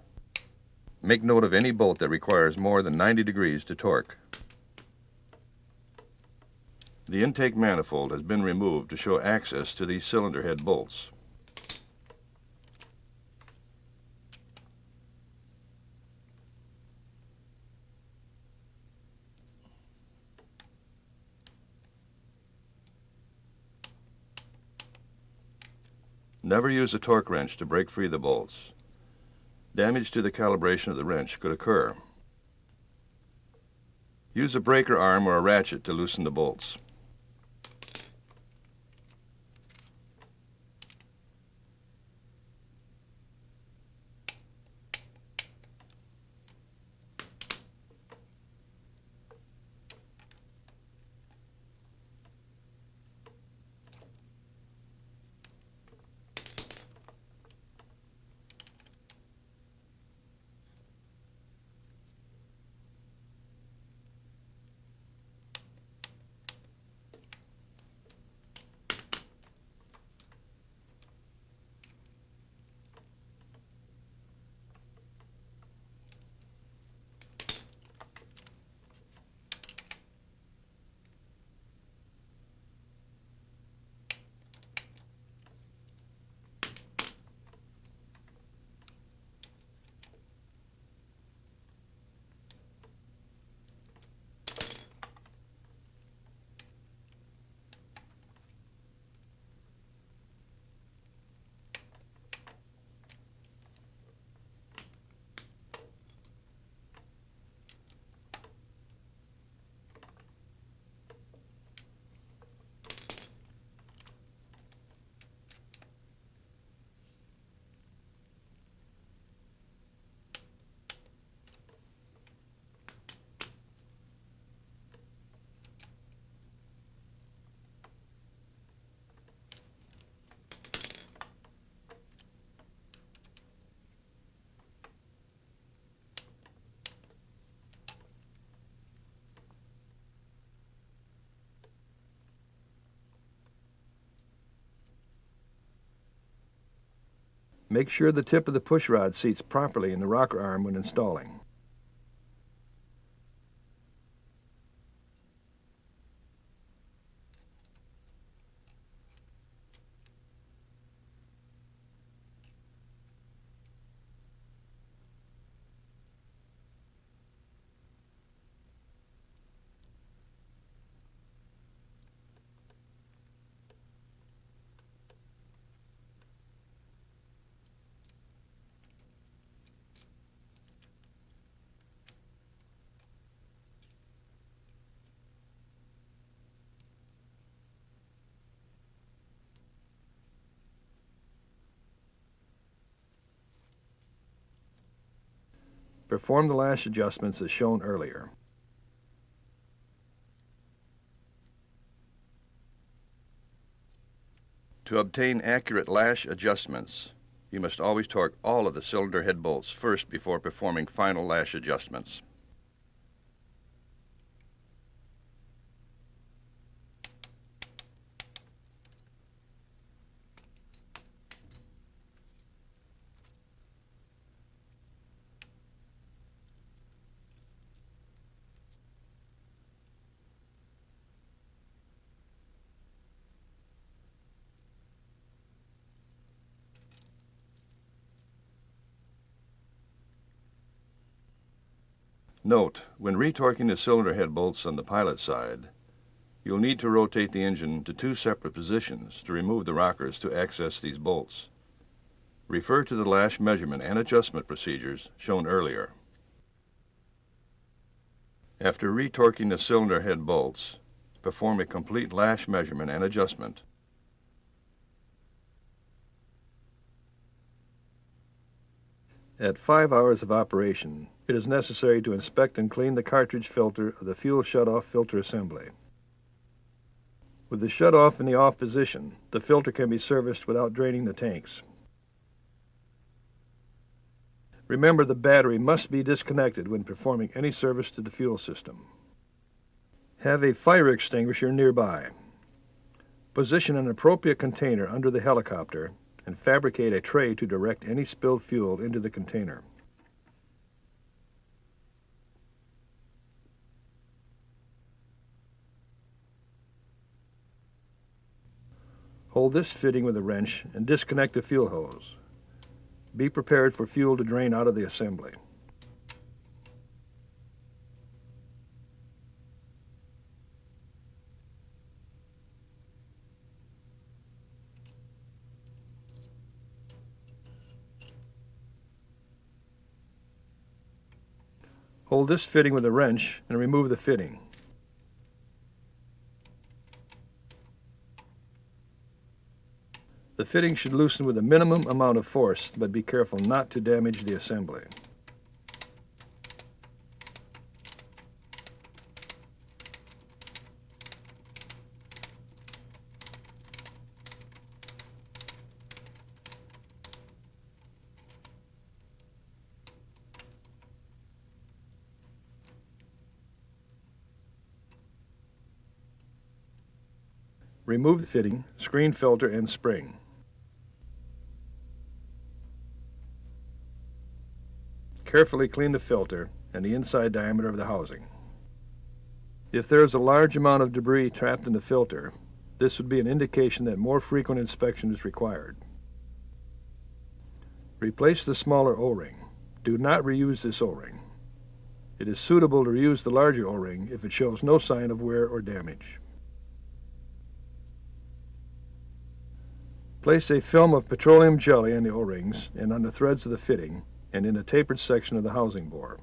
Make note of any bolt that requires more than 90 degrees to torque. The intake manifold has been removed to show access to these cylinder head bolts. Never use a torque wrench to break free the bolts. Damage to the calibration of the wrench could occur. Use a breaker arm or a ratchet to loosen the bolts. Make sure the tip of the push rod seats properly in the rocker arm when installing. Perform the lash adjustments as shown earlier. To obtain accurate lash adjustments, you must always torque all of the cylinder head bolts first before performing final lash adjustments. Note, when retorquing the cylinder head bolts on the pilot side, you'll need to rotate the engine to two separate positions to remove the rockers to access these bolts. Refer to the lash measurement and adjustment procedures shown earlier. After retorquing the cylinder head bolts, perform a complete lash measurement and adjustment. At 5 hours of operation, it is necessary to inspect and clean the cartridge filter of the fuel shutoff filter assembly. With the shutoff in the off position, the filter can be serviced without draining the tanks. Remember, the battery must be disconnected when performing any service to the fuel system. Have a fire extinguisher nearby. Position an appropriate container under the helicopter and fabricate a tray to direct any spilled fuel into the container. Hold this fitting with a wrench and disconnect the fuel hose. Be prepared for fuel to drain out of the assembly. Hold this fitting with a wrench and remove the fitting. The fitting should loosen with a minimum amount of force, but be careful not to damage the assembly. Remove the fitting, screen filter, and spring. Carefully clean the filter and the inside diameter of the housing. If there is a large amount of debris trapped in the filter, this would be an indication that more frequent inspection is required. Replace the smaller O-ring. Do not reuse this O-ring. It is suitable to reuse the larger O-ring if it shows no sign of wear or damage. Place a film of petroleum jelly on the O-rings and on the threads of the fitting and in a tapered section of the housing bore.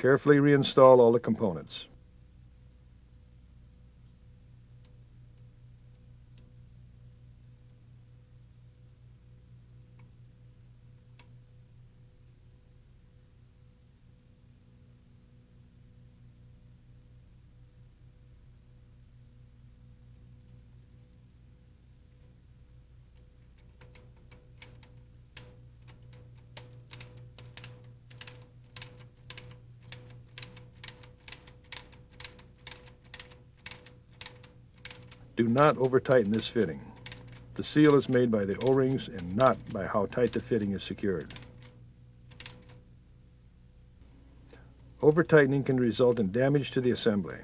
Carefully reinstall all the components. Do not over-tighten this fitting. The seal is made by the O-rings and not by how tight the fitting is secured. Over-tightening can result in damage to the assembly.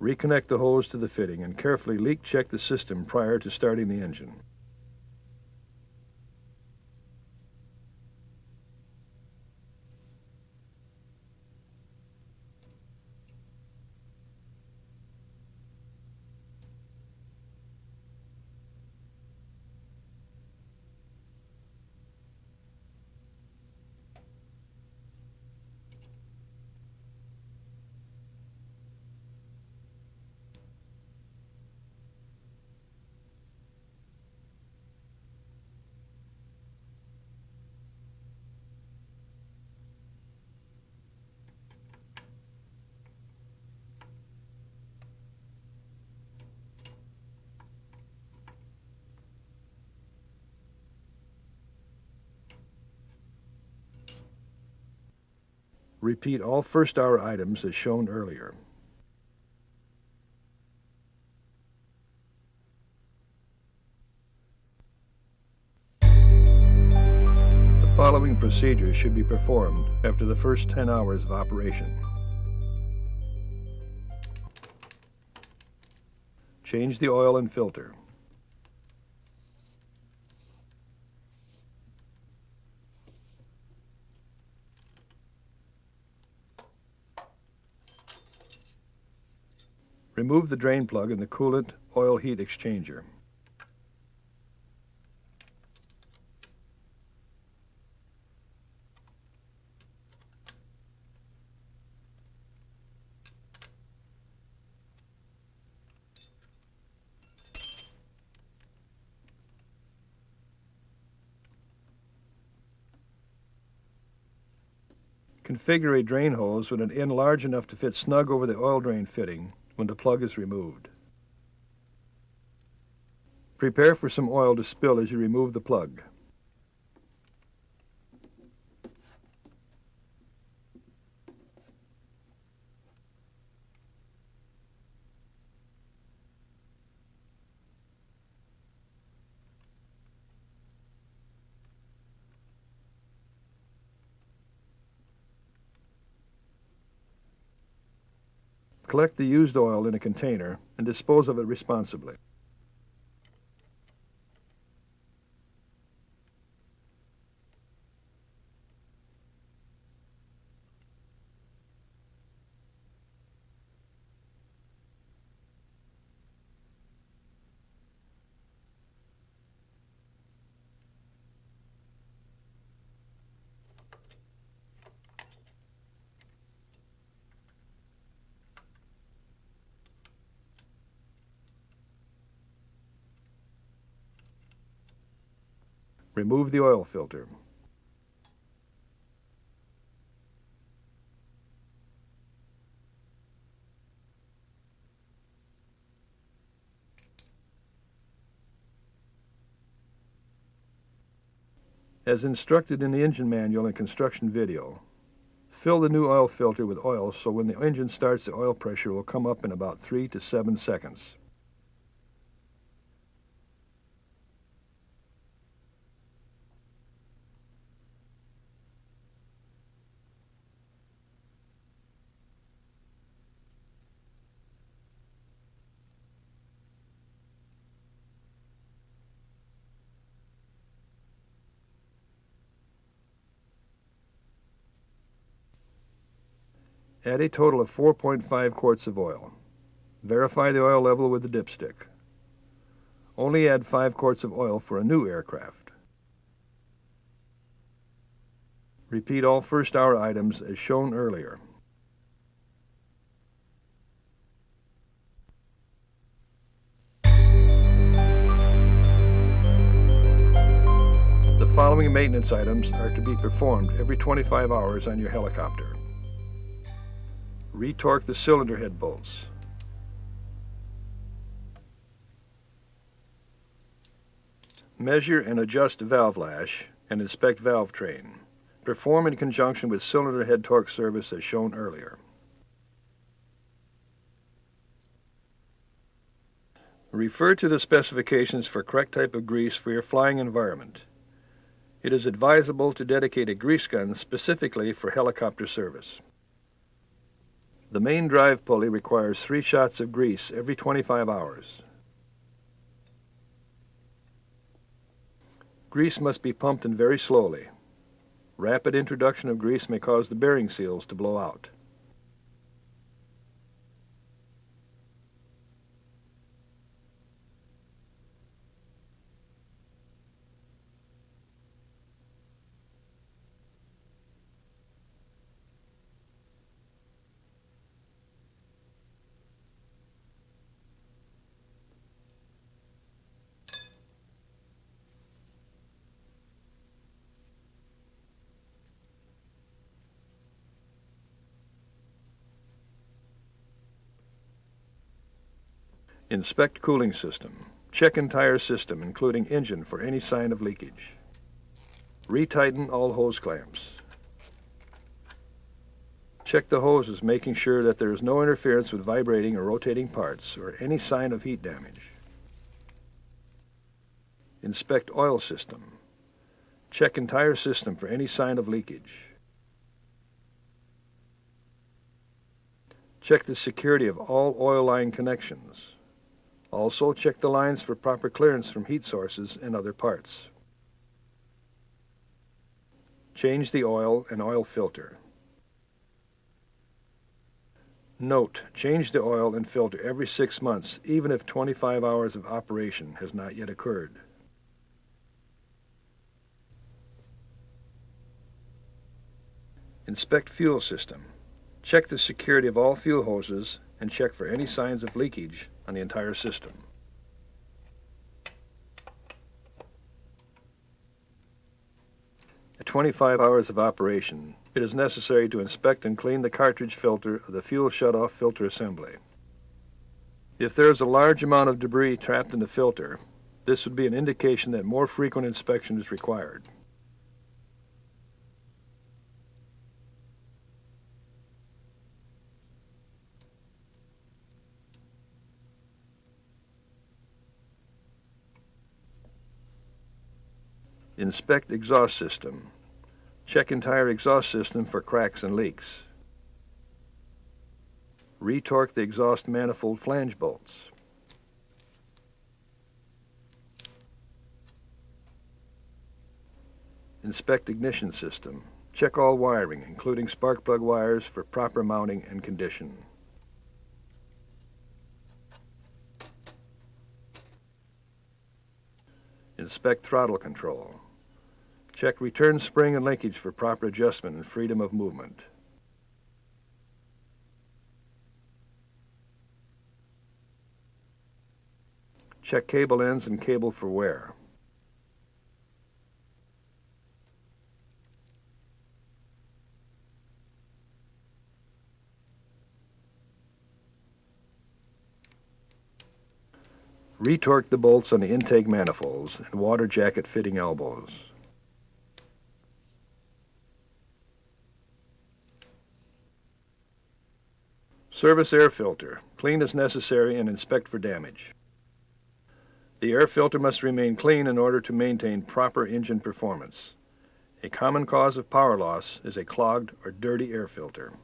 Reconnect the hose to the fitting and carefully leak check the system prior to starting the engine. Repeat all first hour items as shown earlier. The following procedures should be performed after the first 10 hours of operation. Change the oil and filter. Remove the drain plug and the coolant oil heat exchanger. Configure a drain hose with an end large enough to fit snug over the oil drain fitting when the plug is removed. Prepare for some oil to spill as you remove the plug. Collect the used oil in a container and dispose of it responsibly. Remove the oil filter. As instructed in the engine manual and construction video, fill the new oil filter with oil so when the engine starts, the oil pressure will come up in about 3 to 7 seconds. Add a total of 4.5 quarts of oil. Verify the oil level with the dipstick. Only add 5 quarts of oil for a new aircraft. Repeat all first hour items as shown earlier. The following maintenance items are to be performed every 25 hours on your helicopter. Retorque the cylinder head bolts. Measure and adjust valve lash and inspect valve train. Perform in conjunction with cylinder head torque service as shown earlier. Refer to the specifications for correct type of grease for your flying environment. It is advisable to dedicate a grease gun specifically for helicopter service. The main drive pulley requires 3 shots of grease every 25 hours. Grease must be pumped in very slowly. Rapid introduction of grease may cause the bearing seals to blow out. Inspect cooling system. Check entire system, including engine, for any sign of leakage. Retighten all hose clamps. Check the hoses, making sure that there is no interference with vibrating or rotating parts or any sign of heat damage. Inspect oil system. Check entire system for any sign of leakage. Check the security of all oil line connections. Also, check the lines for proper clearance from heat sources and other parts. Change the oil and oil filter. Note, change the oil and filter every 6 months, even if 25 hours of operation has not yet occurred. Inspect fuel system. Check the security of all fuel hoses and check for any signs of leakage on the entire system. At 25 hours of operation, it is necessary to inspect and clean the cartridge filter of the fuel shutoff filter assembly. If there is a large amount of debris trapped in the filter, this would be an indication that more frequent inspection is required. Inspect exhaust system. Check entire exhaust system for cracks and leaks. Retorque the exhaust manifold flange bolts. Inspect ignition system. Check all wiring, including spark plug wires, for proper mounting and condition. Inspect throttle control. Check return spring and linkage for proper adjustment and freedom of movement. Check cable ends and cable for wear. Retorque the bolts on the intake manifolds and water jacket fitting elbows. Service air filter. Clean as necessary and inspect for damage. The air filter must remain clean in order to maintain proper engine performance. A common cause of power loss is a clogged or dirty air filter.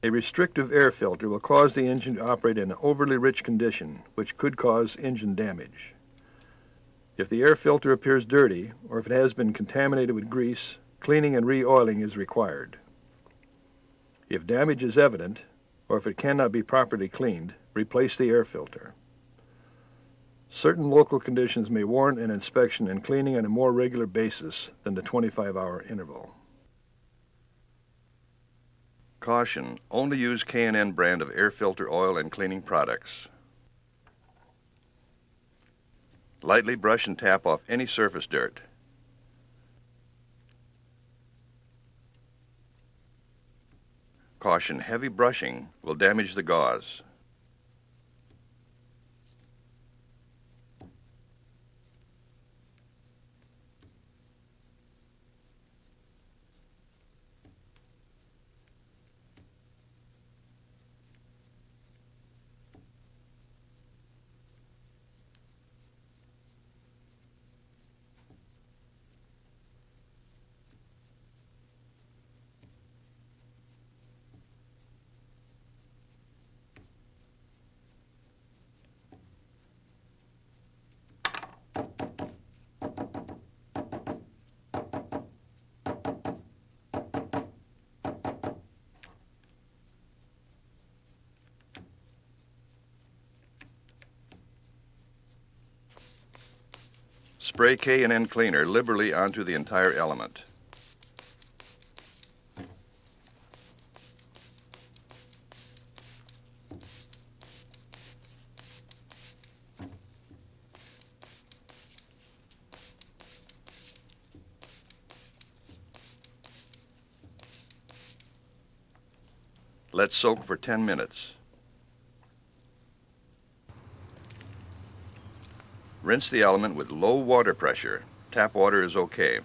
A restrictive air filter will cause the engine to operate in an overly rich condition, which could cause engine damage. If the air filter appears dirty, or if it has been contaminated with grease, cleaning and re-oiling is required. If damage is evident, or if it cannot be properly cleaned, replace the air filter. Certain local conditions may warrant an inspection and cleaning on a more regular basis than the 25-hour interval. Caution, only use K&N brand of air filter oil and cleaning products. Lightly brush and tap off any surface dirt. Caution, heavy brushing will damage the gauze. Spray K&N cleaner liberally onto the entire element. Let soak for 10 minutes. Rinse the element with low water pressure. Tap water is okay.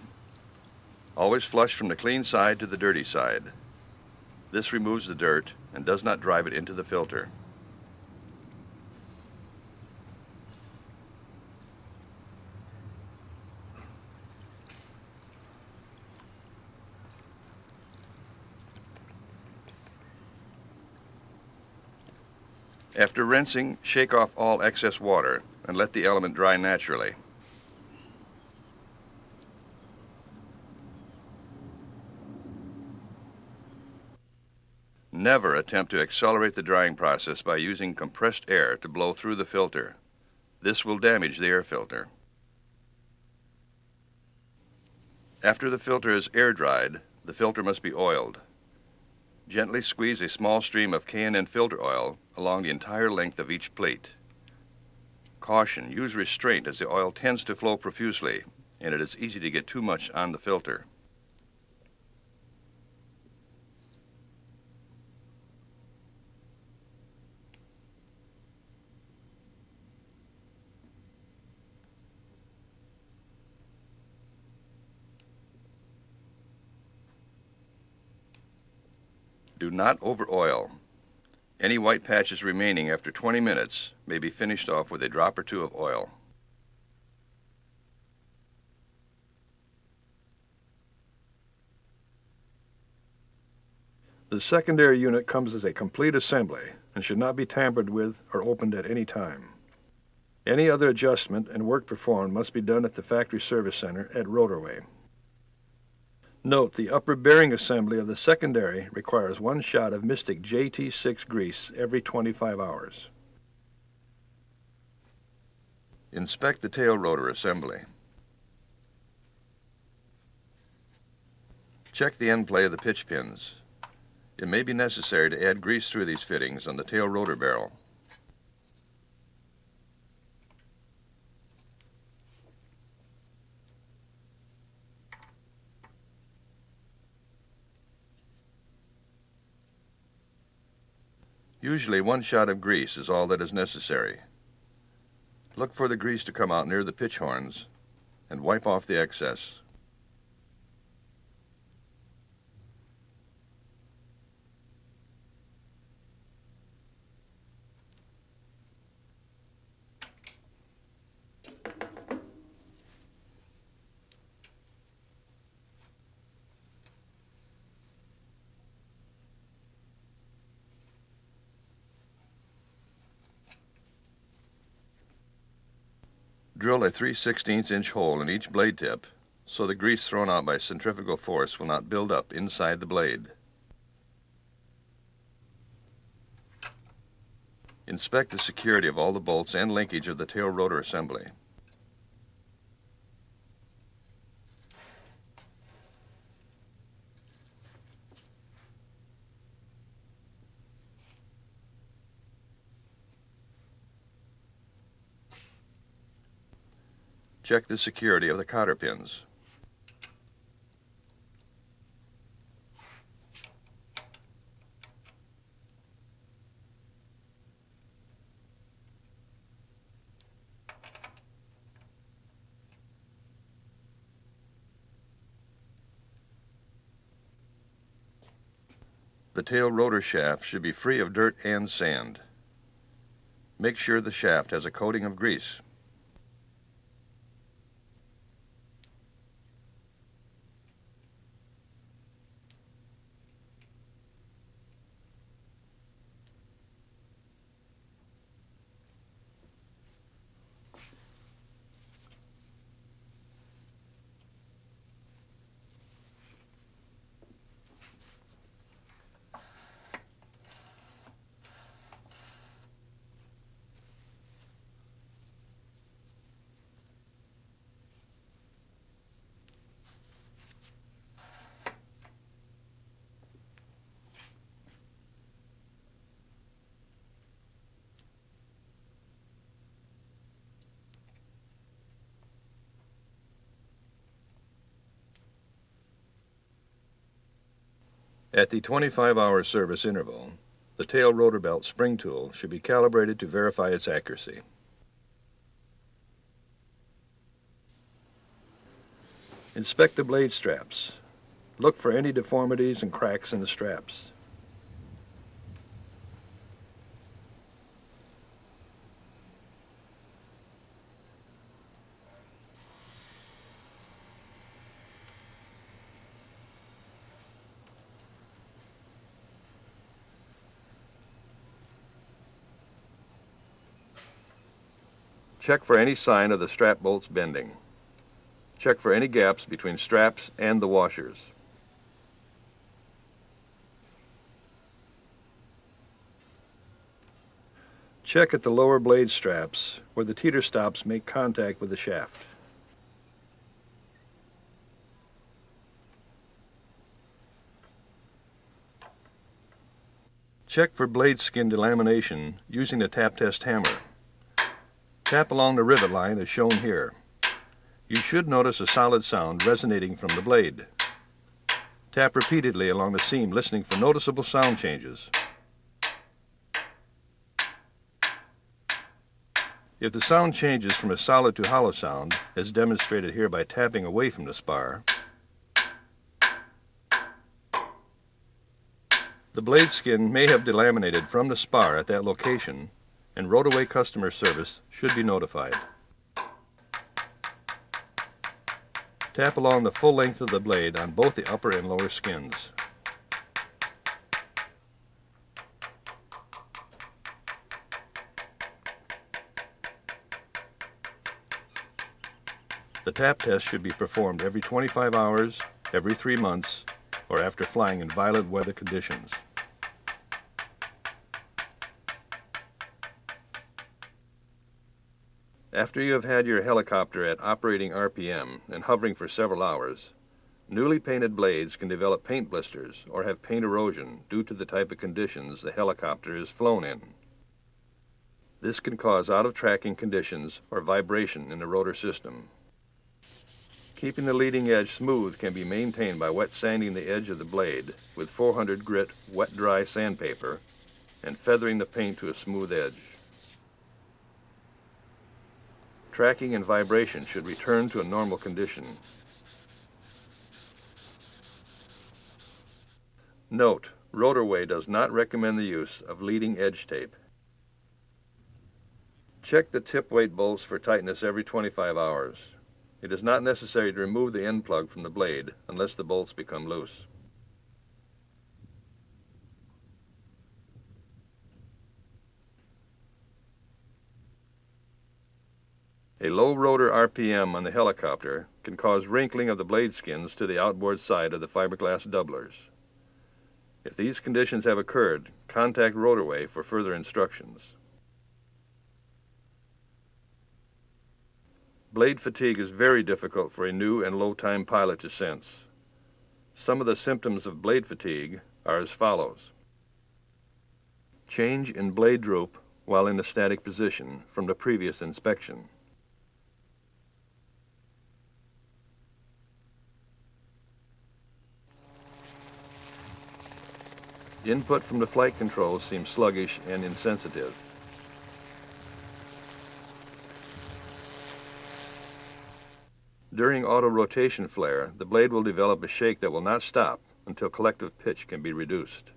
Always flush from the clean side to the dirty side. This removes the dirt and does not drive it into the filter. After rinsing, shake off all excess water and let the element dry naturally. Never attempt to accelerate the drying process by using compressed air to blow through the filter. This will damage the air filter. After the filter is air dried, the filter must be oiled. Gently squeeze a small stream of K&N filter oil along the entire length of each plate. Caution, use restraint as the oil tends to flow profusely and it is easy to get too much on the filter. Do not over-oil. Any white patches remaining after 20 minutes may be finished off with a drop or two of oil. The secondary unit comes as a complete assembly and should not be tampered with or opened at any time. Any other adjustment and work performed must be done at the factory service center at RotorWay. Note, the upper bearing assembly of the secondary requires one shot of Mystic JT6 grease every 25 hours. Inspect the tail rotor assembly. Check the end play of the pitch pins. It may be necessary to add grease through these fittings on the tail rotor barrel. Usually one shot of grease is all that is necessary. Look for the grease to come out near the pitch horns and wipe off the excess. Drill a 3/16" hole in each blade tip so the grease thrown out by centrifugal force will not build up inside the blade. Inspect the security of all the bolts and linkage of the tail rotor assembly. Check the security of the cotter pins. The tail rotor shaft should be free of dirt and sand. Make sure the shaft has a coating of grease. At the 25-hour service interval, the tail rotor belt spring tool should be calibrated to verify its accuracy. Inspect the blade straps. Look for any deformities and cracks in the straps. Check for any sign of the strap bolts bending. Check for any gaps between straps and the washers. Check at the lower blade straps where the teeter stops make contact with the shaft. Check for blade skin delamination using the tap test hammer. Tap along the rivet line as shown here. You should notice a solid sound resonating from the blade. Tap repeatedly along the seam, listening for noticeable sound changes. If the sound changes from a solid to hollow sound, as demonstrated here by tapping away from the spar, the blade skin may have delaminated from the spar at that location, and RotorWay customer service should be notified. Tap along the full length of the blade on both the upper and lower skins. The tap test should be performed every 25 hours, every 3 months, or after flying in violent weather conditions. After you have had your helicopter at operating RPM and hovering for several hours, newly painted blades can develop paint blisters or have paint erosion due to the type of conditions the helicopter is flown in. This can cause out-of-tracking conditions or vibration in the rotor system. Keeping the leading edge smooth can be maintained by wet sanding the edge of the blade with 400 grit wet-dry sandpaper and feathering the paint to a smooth edge. Tracking and vibration should return to a normal condition. Note, RotorWay does not recommend the use of leading edge tape. Check the tip weight bolts for tightness every 25 hours. It is not necessary to remove the end plug from the blade unless the bolts become loose. A low rotor RPM on the helicopter can cause wrinkling of the blade skins to the outboard side of the fiberglass doublers. If these conditions have occurred, contact RotorWay for further instructions. Blade fatigue is very difficult for a new and low-time pilot to sense. Some of the symptoms of blade fatigue are as follows. Change in blade droop while in a static position from the previous inspection. Input from the flight controls seems sluggish and insensitive. During auto-rotation flare, the blade will develop a shake that will not stop until collective pitch can be reduced.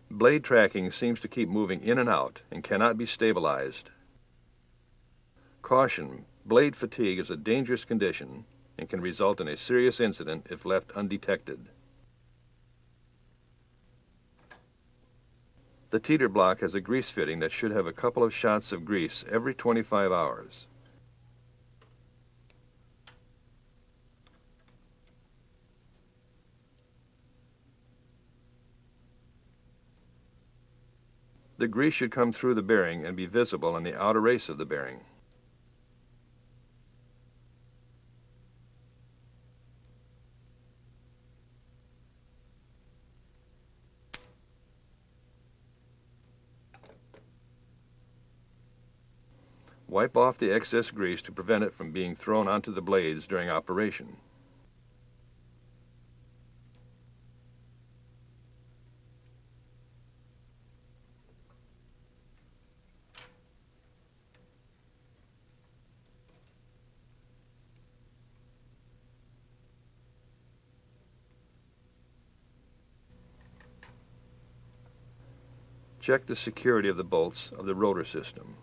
Blade tracking seems to keep moving in and out and cannot be stabilized. Caution, blade fatigue is a dangerous condition and can result in a serious incident if left undetected. The teeter block has a grease fitting that should have a couple of shots of grease every 25 hours. The grease should come through the bearing and be visible on the outer race of the bearing. Wipe off the excess grease to prevent it from being thrown onto the blades during operation. Check the security of the bolts of the rotor system.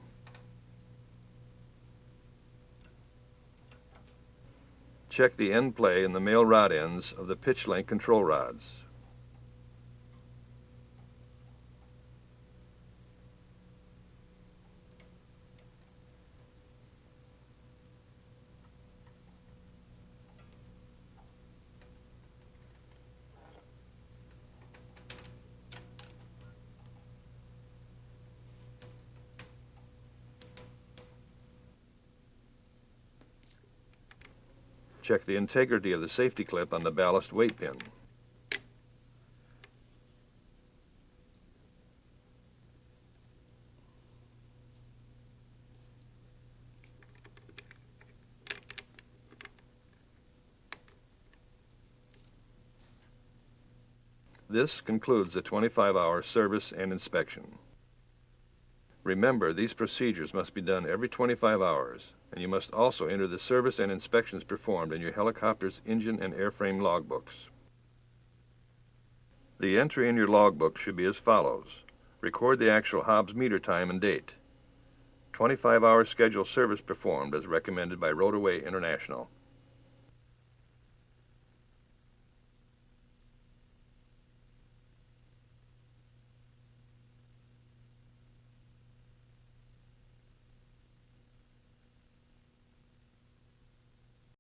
Check the end play and the male rod ends of the pitch length control rods. Check the integrity of the safety clip on the ballast weight pin. This concludes the 25-hour service and inspection. Remember, these procedures must be done every 25 hours, and you must also enter the service and inspections performed in your helicopter's engine and airframe logbooks. The entry in your logbook should be as follows. Record the actual Hobbs meter time and date. 25-hour scheduled service performed as recommended by RotorWay International.